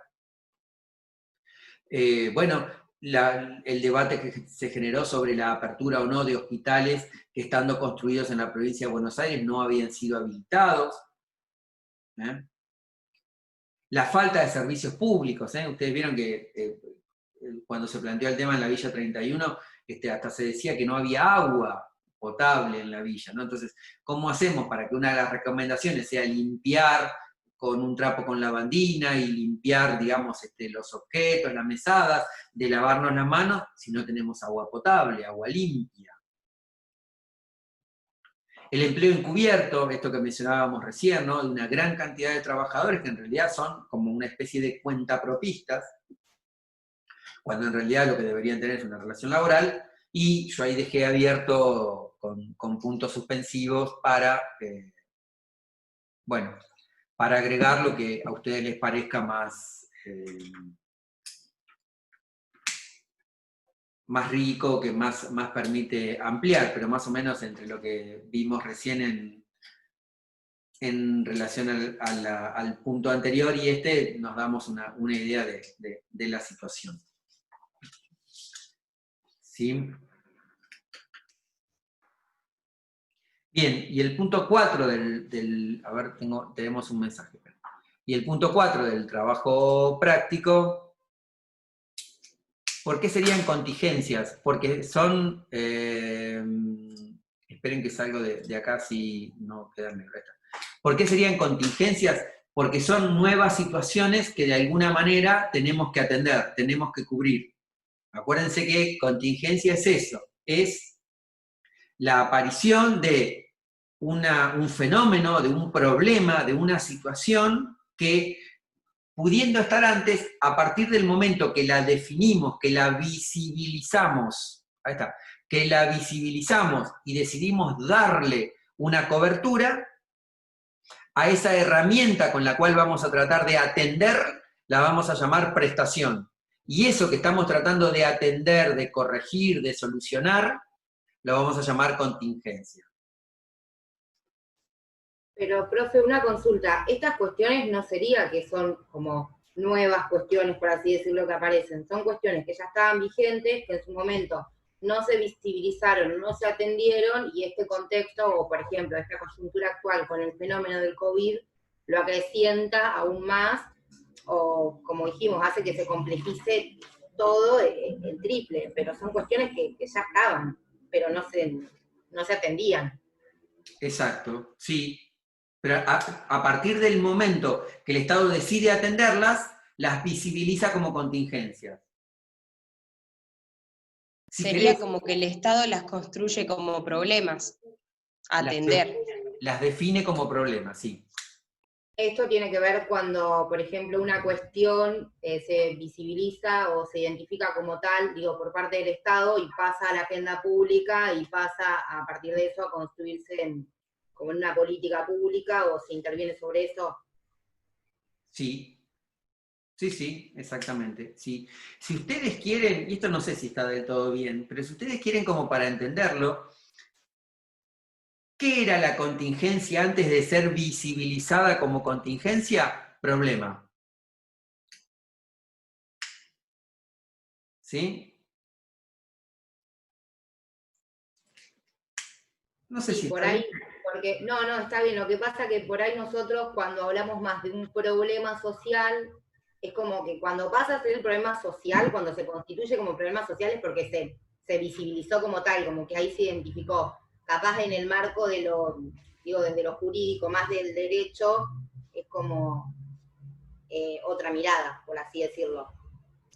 Bueno, el debate que se generó sobre la apertura o no de hospitales que estando construidos en la provincia de Buenos Aires no habían sido habilitados. La falta de servicios públicos, ustedes vieron que cuando se planteó el tema en la Villa 31, hasta se decía que no había agua potable en la villa, ¿no? Entonces, ¿cómo hacemos para que una de las recomendaciones sea limpiar con un trapo con lavandina y limpiar, digamos, los objetos, las mesadas, de lavarnos las manos, si no tenemos agua potable, agua limpia? El empleo encubierto, esto que mencionábamos recién, ¿no? De una gran cantidad de trabajadores que en realidad son como una especie de cuentapropistas, cuando en realidad lo que deberían tener es una relación laboral, y yo ahí dejé abierto con puntos suspensivos para, bueno, para agregar lo que a ustedes les parezca más más rico, que más permite ampliar, pero más o menos entre lo que vimos recién en relación al punto anterior y nos damos una idea de la situación. ¿Sí? Bien, y el punto 4 a ver, tenemos un mensaje. Y el punto 4 del trabajo práctico, ¿por qué serían contingencias? Porque son, esperen que salgo de acá si no quedarme resta. ¿Por qué serían contingencias? Porque son nuevas situaciones que de alguna manera tenemos que atender, tenemos que cubrir. Acuérdense que contingencia es eso, es la aparición de un fenómeno, de un problema, de una situación que, pudiendo estar antes, a partir del momento que la definimos, que la visibilizamos, ahí está, que la visibilizamos y decidimos darle una cobertura, a esa herramienta con la cual vamos a tratar de atender, la vamos a llamar prestación. Y eso que estamos tratando de atender, de corregir, de solucionar, lo vamos a llamar contingencia. Pero, profe, una consulta. Estas cuestiones no sería que son como nuevas cuestiones, por así decirlo, que aparecen. Son cuestiones que ya estaban vigentes, que en su momento no se visibilizaron, no se atendieron, y este contexto, o por ejemplo, esta coyuntura actual con el fenómeno del COVID, lo acrecienta aún más, o como dijimos, hace que se complejice todo el triple, pero son cuestiones que ya estaban, pero no se atendían. Exacto, sí. Pero a partir del momento que el Estado decide atenderlas, las visibiliza como contingencias. Sería como que el Estado las construye como problemas a atender. Las define como problemas, sí. Esto tiene que ver cuando, por ejemplo, una cuestión se visibiliza o se identifica como tal, digo, por parte del Estado, y pasa a la agenda pública y pasa a partir de eso a construirse como en una política pública, o se interviene sobre eso. Sí. Sí, exactamente. Sí. Si ustedes quieren, y esto no sé si está del todo bien, pero si ustedes quieren como para entenderlo, ¿qué era la contingencia antes de ser visibilizada como contingencia? Problema. ¿Sí? No sé Sí, si por está ahí, bien. porque, no, está bien, lo que pasa es que por ahí nosotros cuando hablamos más de un problema social, es como que cuando pasa a ser el problema social, cuando se constituye como problema social es porque se visibilizó como tal, como que ahí se identificó. Capaz en el marco de desde lo jurídico, más del derecho, es como otra mirada, por así decirlo.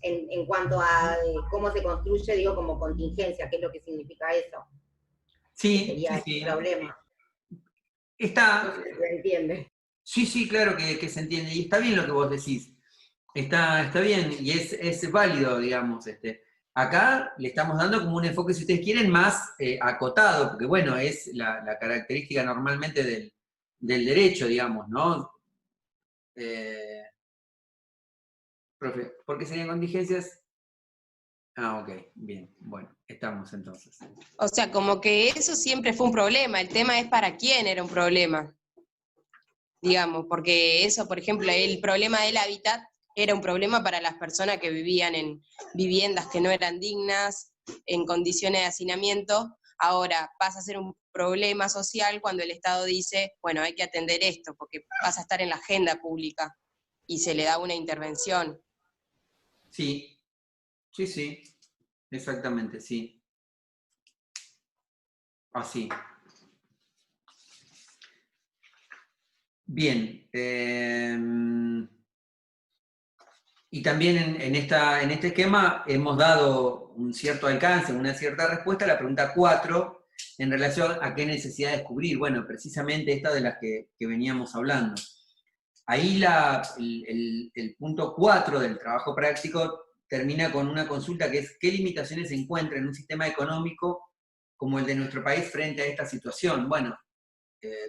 En cuanto a cómo se construye, digo, como contingencia, ¿qué es lo que significa eso? Sí, Sería sí. el problema. Está. No sé si se entiende. Sí, claro que se entiende. Y está bien lo que vos decís. Está bien, y es válido, digamos. Acá le estamos dando como un enfoque, si ustedes quieren, más acotado, porque bueno, es la característica normalmente del derecho, digamos, ¿no? Profe, ¿por qué serían contingencias? Ok, bien, bueno, estamos entonces. O sea, como que eso siempre fue un problema, el tema es para quién era un problema, digamos, porque eso, por ejemplo, el problema del hábitat era un problema para las personas que vivían en viviendas que no eran dignas, en condiciones de hacinamiento. Ahora pasa a ser un problema social cuando el Estado dice, bueno, hay que atender esto, porque pasa a estar en la agenda pública y se le da una intervención. Sí, exactamente, sí. Así. Bien. Y también en este esquema hemos dado un cierto alcance, una cierta respuesta a la pregunta 4, en relación a qué necesidades cubrir. Bueno, precisamente esta de las que veníamos hablando. Ahí el punto 4 del trabajo práctico termina con una consulta que es: ¿qué limitaciones se encuentra en un sistema económico como el de nuestro país frente a esta situación? Bueno,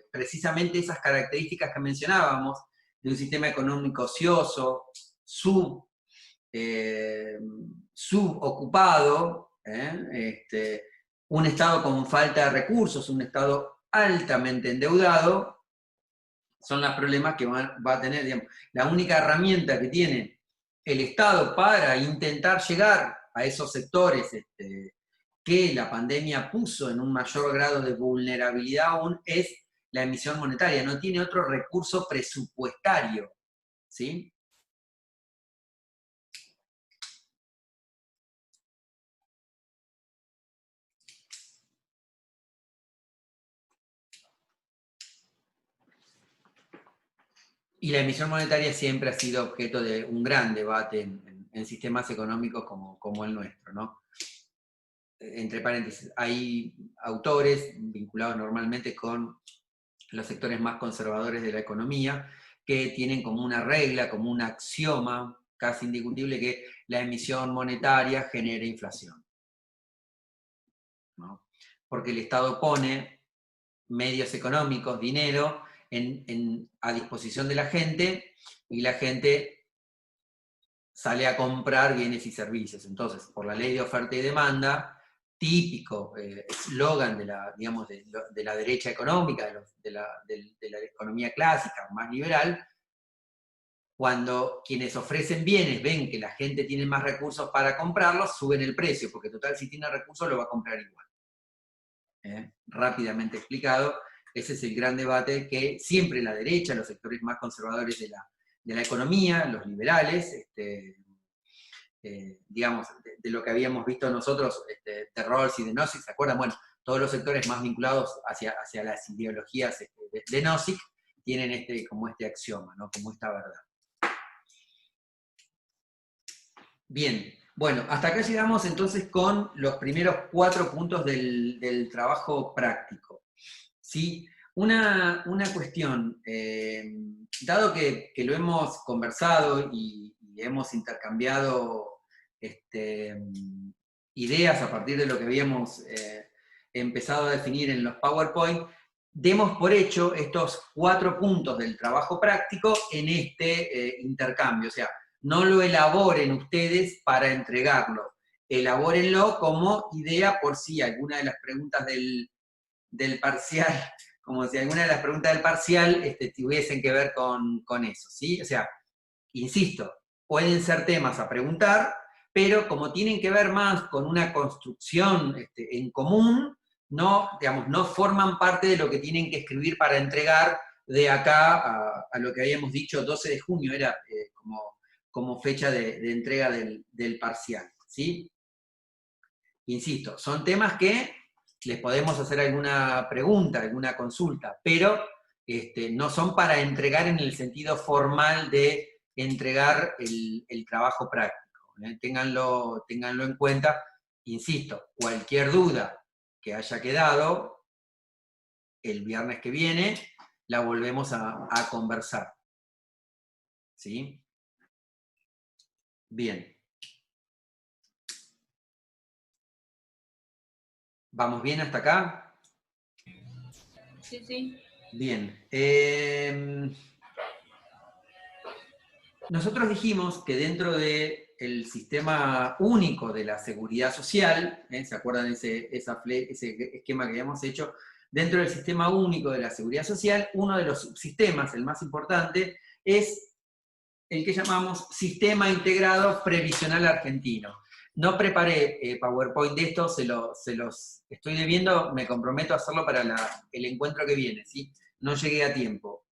precisamente esas características que mencionábamos, de un sistema económico ocioso, subocupado, Un Estado con falta de recursos, un Estado altamente endeudado, son los problemas que va a tener, digamos. La única herramienta que tiene el Estado para intentar llegar a esos sectores que la pandemia puso en un mayor grado de vulnerabilidad aún es la emisión monetaria, no tiene otro recurso presupuestario, ¿sí? Y la emisión monetaria siempre ha sido objeto de un gran debate en sistemas económicos como el nuestro, ¿no? Entre paréntesis, hay autores vinculados normalmente con los sectores más conservadores de la economía que tienen como una regla, como un axioma casi indiscutible que la emisión monetaria genera inflación, ¿no? Porque el Estado pone medios económicos, dinero, a disposición de la gente, y la gente sale a comprar bienes y servicios. Entonces, por la ley de oferta y demanda, típico eslogan de la derecha económica, de la economía clásica, más liberal, cuando quienes ofrecen bienes ven que la gente tiene más recursos para comprarlos, suben el precio, porque total, si tiene recursos lo va a comprar igual. Rápidamente explicado, ese es el gran debate que siempre la derecha, los sectores más conservadores de la economía, los liberales, digamos, de lo que habíamos visto nosotros, de Rawls y de Nozick, ¿se acuerdan? Bueno, todos los sectores más vinculados hacia las ideologías de Nozick tienen como este axioma, ¿no? Como esta verdad. Bien, bueno, hasta acá llegamos entonces con los primeros 4 puntos del trabajo práctico. ¿Sí? Una cuestión, dado que lo hemos conversado y hemos intercambiado ideas a partir de lo que habíamos empezado a definir en los PowerPoint, demos por hecho estos 4 puntos del trabajo práctico en este intercambio. O sea, no lo elaboren ustedes para entregarlo, elabórenlo como idea por si alguna de las preguntas del parcial, como si alguna de las preguntas del parcial tuviesen que ver con eso, ¿sí? O sea, insisto, pueden ser temas a preguntar, pero como tienen que ver más con una construcción en común, no, digamos, no forman parte de lo que tienen que escribir para entregar de acá a lo que habíamos dicho, 12 de junio era como fecha de entrega del parcial, ¿sí? Insisto, son temas que les podemos hacer alguna pregunta, alguna consulta, pero no son para entregar en el sentido formal de entregar el trabajo práctico. Ténganlo en cuenta. Insisto, cualquier duda que haya quedado, el viernes que viene la volvemos a conversar. ¿Sí? Bien. ¿Vamos bien hasta acá? Sí, sí. Bien. Nosotros dijimos que dentro del sistema único de la seguridad social, ¿se acuerdan ese esquema que habíamos hecho? Dentro del sistema único de la seguridad social, uno de los subsistemas, el más importante, es el que llamamos Sistema Integrado Previsional Argentino. No preparé PowerPoint de esto, se los estoy debiendo, me comprometo a hacerlo para el encuentro que viene, ¿sí? No llegué a tiempo.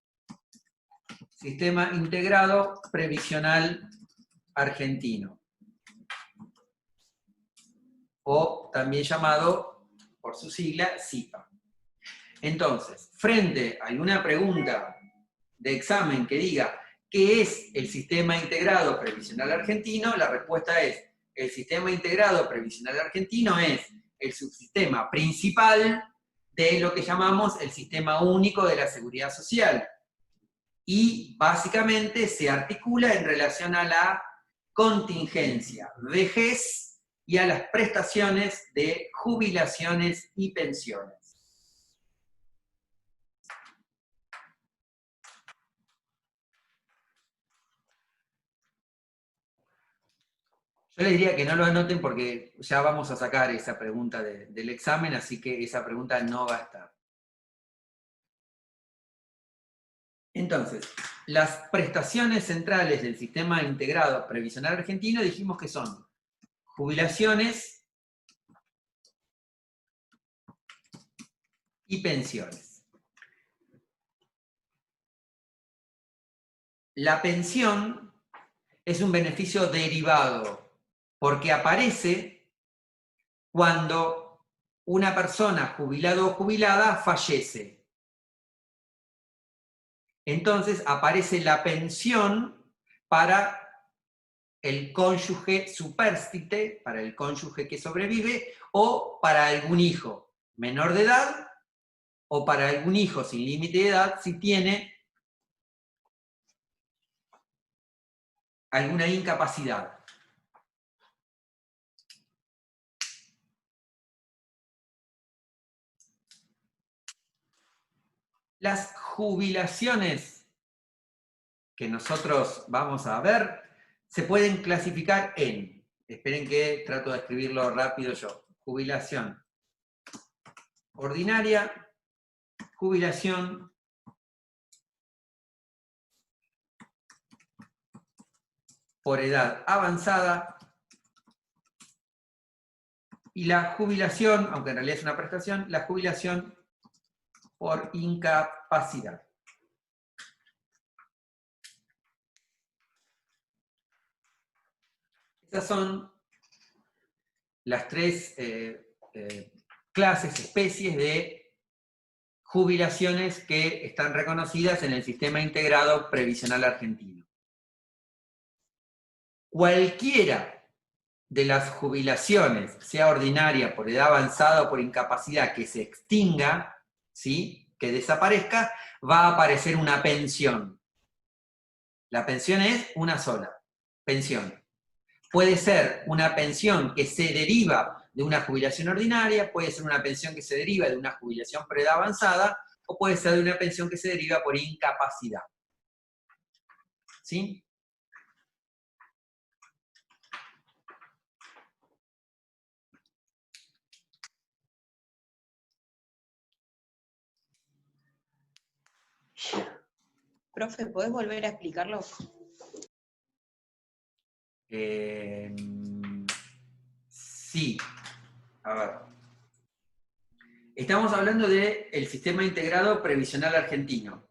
Sistema Integrado Previsional Argentino. O también llamado, por su sigla, SIPA. Entonces, frente a alguna pregunta de examen que diga ¿qué es el Sistema Integrado Previsional Argentino? La respuesta es, el Sistema Integrado Previsional Argentino es el subsistema principal de lo que llamamos el Sistema Único de la Seguridad Social. Y básicamente se articula en relación a la contingencia, vejez y a las prestaciones de jubilaciones y pensiones. Yo les diría que no lo anoten porque ya vamos a sacar esa pregunta del examen, así que esa pregunta no va a estar. Entonces, las prestaciones centrales del sistema integrado previsional argentino dijimos que son jubilaciones y pensiones. La pensión es un beneficio derivado, porque aparece cuando una persona jubilado o jubilada fallece. Entonces aparece la pensión para el cónyuge supérstite, para el cónyuge que sobrevive, o para algún hijo menor de edad, o para algún hijo sin límite de edad, si tiene alguna incapacidad. Las jubilaciones que nosotros vamos a ver se pueden clasificar en, esperen que trato de escribirlo rápido yo, jubilación ordinaria, jubilación por edad avanzada y la jubilación, aunque en realidad es una prestación, la jubilación por incapacidad. Estas son las tres clases, especies de jubilaciones que están reconocidas en el sistema integrado previsional argentino. Cualquiera de las jubilaciones, sea ordinaria, por edad avanzada o por incapacidad, que se extinga, ¿sí?, que desaparezca, va a aparecer una pensión. La pensión es una sola, pensión. Puede ser una pensión que se deriva de una jubilación ordinaria, puede ser una pensión que se deriva de una jubilación por edad avanzada, o puede ser de una pensión que se deriva por incapacidad. ¿Sí? Profe, ¿podés volver a explicarlo? Sí. A ver. Estamos hablando del sistema integrado previsional argentino.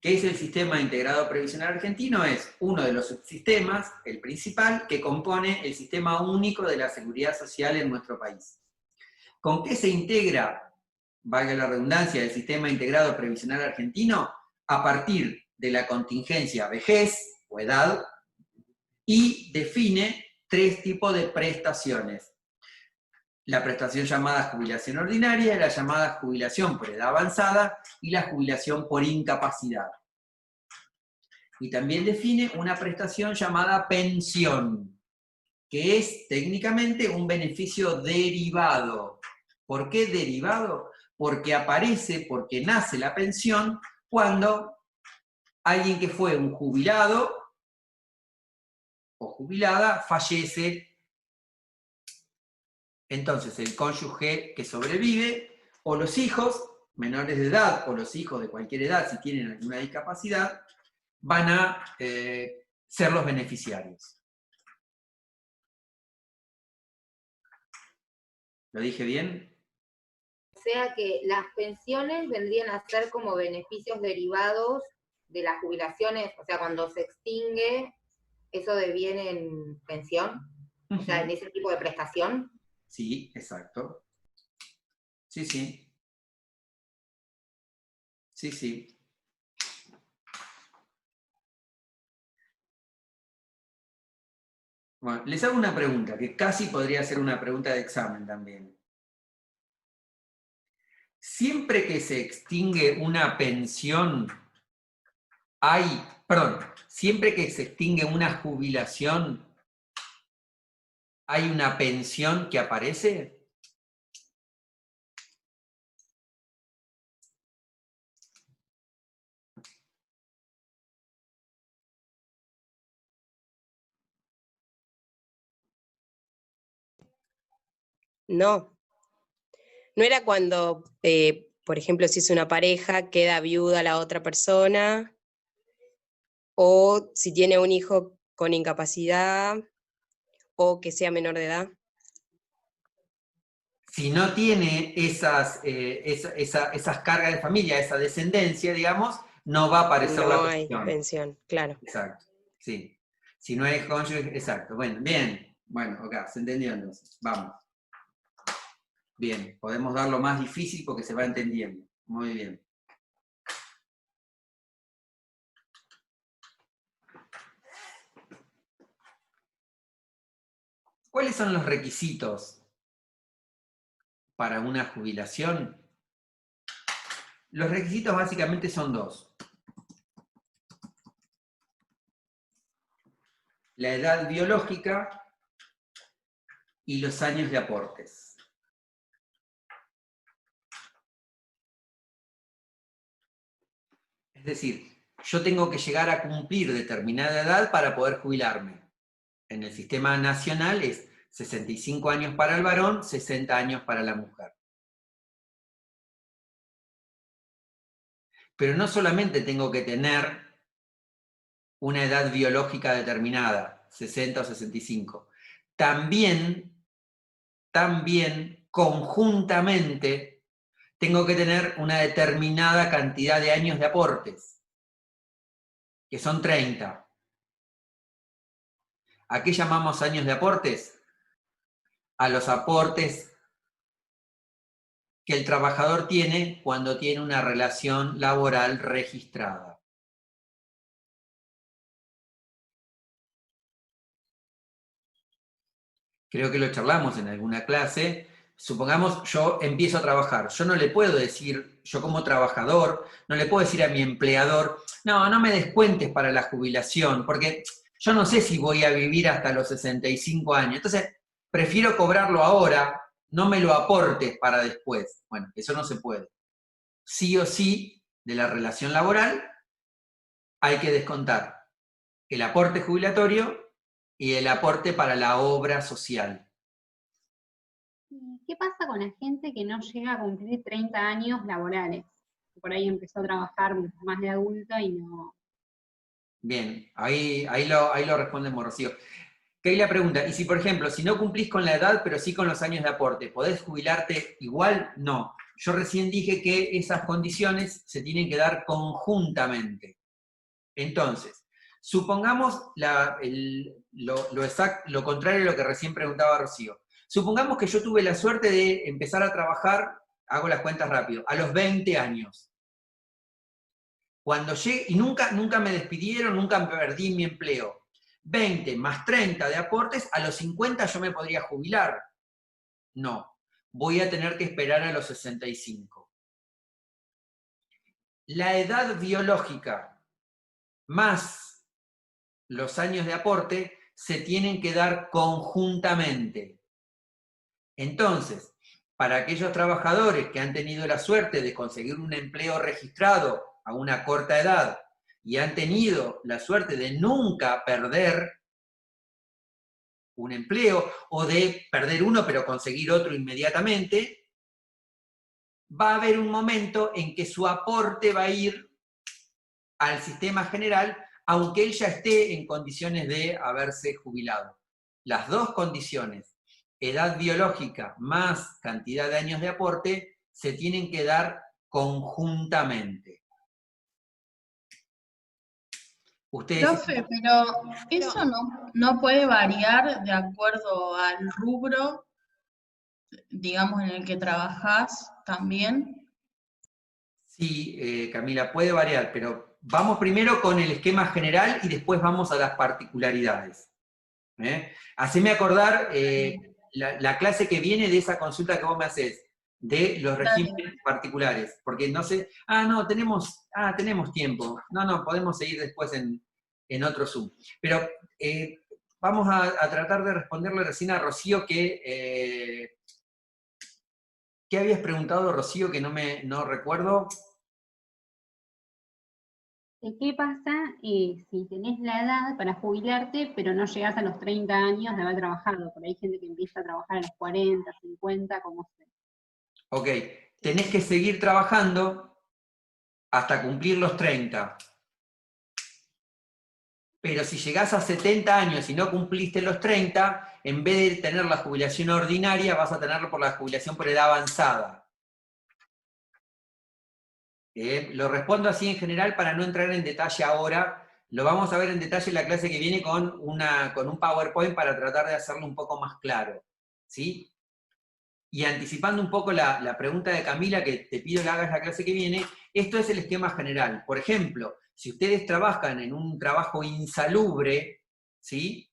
¿Qué es el sistema integrado previsional argentino? Es uno de los subsistemas, el principal, que compone el sistema único de la seguridad social en nuestro país. ¿Con qué se integra, valga la redundancia, el sistema integrado previsional argentino? A partir de la contingencia vejez o edad, y define tres tipos de prestaciones. La prestación llamada jubilación ordinaria, la llamada jubilación por edad avanzada y la jubilación por incapacidad. Y también define una prestación llamada pensión, que es técnicamente un beneficio derivado. ¿Por qué derivado? Porque aparece, porque nace la pensión cuando alguien que fue un jubilado o jubilada fallece. Entonces el cónyuge que sobrevive, o los hijos menores de edad, o los hijos de cualquier edad, si tienen alguna discapacidad, van a ser los beneficiarios. ¿Lo dije bien? O sea que las pensiones vendrían a ser como beneficios derivados de las jubilaciones, o sea, cuando se extingue, eso deviene en pensión, o sea, en ese tipo de prestación. Sí, exacto. Sí, sí. Sí, sí. Bueno, les hago una pregunta, que casi podría ser una pregunta de examen también. Siempre que se extingue una pensión, siempre que se extingue una jubilación, ¿hay una pensión que aparece? No. No era cuando, por ejemplo, si es una pareja, queda viuda la otra persona, o si tiene un hijo con incapacidad, o que sea menor de edad. Si no tiene esas cargas de familia, esa descendencia, digamos, no va a aparecer la No hay pensión. pensión, claro. Exacto, sí. Si no hay cónyuge, exacto. Bueno, bien. Bueno, acá, se entendió entonces. Vamos. Bien, podemos dar lo más difícil porque se va entendiendo. Muy bien. ¿Cuáles son los requisitos para una jubilación? Los requisitos básicamente son dos. La edad biológica y los años de aportes. Es decir, yo tengo que llegar a cumplir determinada edad para poder jubilarme. En el sistema nacional es 65 años para el varón, 60 años para la mujer. Pero no solamente tengo que tener una edad biológica determinada, 60 o 65, también conjuntamente tengo que tener una determinada cantidad de años de aportes, que son 30. ¿A qué llamamos años de aportes? A los aportes que el trabajador tiene cuando tiene una relación laboral registrada. Creo que lo charlamos en alguna clase. Supongamos, yo empiezo a trabajar. Yo no le puedo decir, yo como trabajador, no le puedo decir a mi empleador, no me descuentes para la jubilación, porque yo no sé si voy a vivir hasta los 65 años. Entonces, prefiero cobrarlo ahora, no me lo aportes para después. Bueno, eso no se puede. Sí o sí, de la relación laboral, hay que descontar el aporte jubilatorio y el aporte para la obra social. ¿Qué pasa con la gente que no llega a cumplir 30 años laborales? Por ahí empezó a trabajar más de adulta y no... Bien, ahí lo respondemos, Rocío. Que hay la pregunta, y si por ejemplo, si no cumplís con la edad, pero sí con los años de aporte, ¿podés jubilarte igual? No. Yo recién dije que esas condiciones se tienen que dar conjuntamente. Entonces, supongamos lo contrario de lo que recién preguntaba Rocío. Supongamos que yo tuve la suerte de empezar a trabajar, hago las cuentas rápido, a los 20 años. Cuando llegué, y nunca me despidieron, nunca perdí mi empleo. 20 más 30 de aportes, a los 50 yo me podría jubilar. No, voy a tener que esperar a los 65. La edad biológica más los años de aporte se tienen que dar conjuntamente. Entonces, para aquellos trabajadores que han tenido la suerte de conseguir un empleo registrado a una corta edad y han tenido la suerte de nunca perder un empleo o de perder uno pero conseguir otro inmediatamente, va a haber un momento en que su aporte va a ir al sistema general, aunque él ya esté en condiciones de haberse jubilado. Las dos condiciones, edad biológica más cantidad de años de aporte, se tienen que dar conjuntamente. Ustedes... Profe, pero eso no puede variar de acuerdo al rubro, digamos, en el que trabajás también. Sí, Camila, puede variar, pero vamos primero con el esquema general y después vamos a las particularidades. Haceme acordar la clase que viene de esa consulta que vos me haces, de los regímenes particulares, porque no sé, tenemos tiempo, podemos seguir después en otro Zoom. Pero vamos a tratar de responderle recién a Rocío que... ¿Qué habías preguntado, Rocío, que no recuerdo? ¿Qué pasa si tenés la edad para jubilarte, pero no llegás a los 30 años de haber trabajado? Por ahí hay gente que empieza a trabajar a los 40, 50, como sea. Ok, tenés que seguir trabajando hasta cumplir los 30. Pero si llegás a 70 años y no cumpliste los 30, en vez de tener la jubilación ordinaria, vas a tenerlo por la jubilación por edad avanzada. Lo respondo así en general para no entrar en detalle ahora. Lo vamos a ver en detalle en la clase que viene con un PowerPoint para tratar de hacerlo un poco más claro. ¿Sí? Y anticipando un poco la pregunta de Camila, que te pido que hagas la clase que viene, esto es el esquema general. Por ejemplo, si ustedes trabajan en un trabajo insalubre, ¿sí?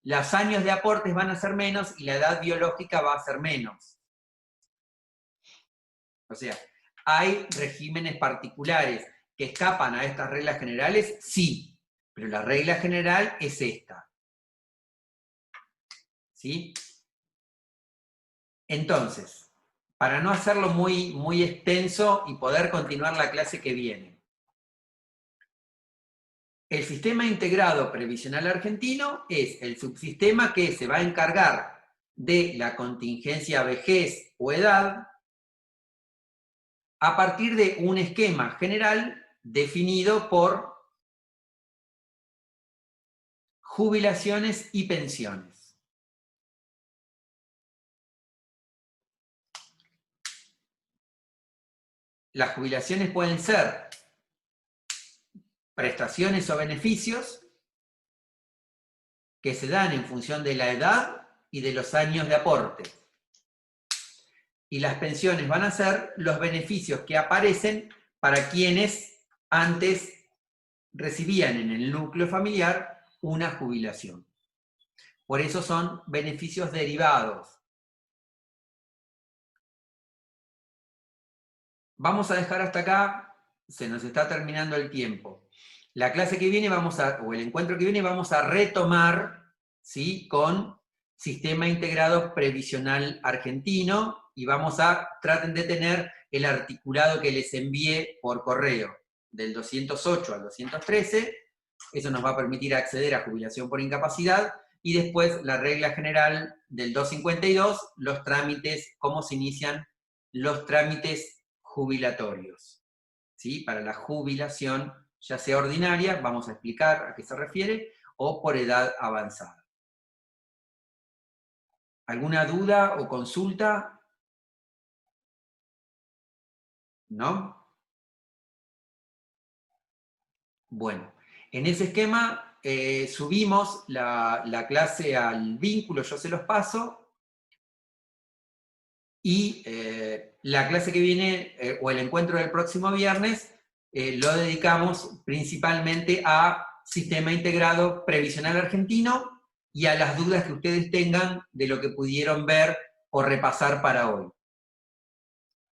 Los años de aportes van a ser menos y la edad biológica va a ser menos. O sea, ¿hay regímenes particulares que escapan a estas reglas generales? Sí, pero la regla general es esta. ¿Sí? Entonces, para no hacerlo muy, muy extenso y poder continuar la clase que viene. El sistema integrado previsional argentino es el subsistema que se va a encargar de la contingencia vejez o edad a partir de un esquema general definido por jubilaciones y pensiones. Las jubilaciones pueden ser prestaciones o beneficios que se dan en función de la edad y de los años de aporte. Y las pensiones van a ser los beneficios que aparecen para quienes antes recibían en el núcleo familiar una jubilación. Por eso son beneficios derivados. Vamos a dejar hasta acá, se nos está terminando el tiempo. La clase que viene o el encuentro que viene vamos a retomar, ¿sí?, con Sistema Integrado Previsional Argentino, y traten de tener el articulado que les envié por correo, del 208 al 213, eso nos va a permitir acceder a jubilación por incapacidad, y después la regla general del 252, los trámites, cómo se inician los trámites jubilatorios, ¿sí?, para la jubilación, ya sea ordinaria, vamos a explicar a qué se refiere, o por edad avanzada. ¿Alguna duda o consulta? ¿No? Bueno, en ese esquema subimos la clase al vínculo, yo se los paso, y la clase que viene, o el encuentro del próximo viernes, lo dedicamos principalmente a Sistema Integrado Previsional Argentino y a las dudas que ustedes tengan de lo que pudieron ver o repasar para hoy.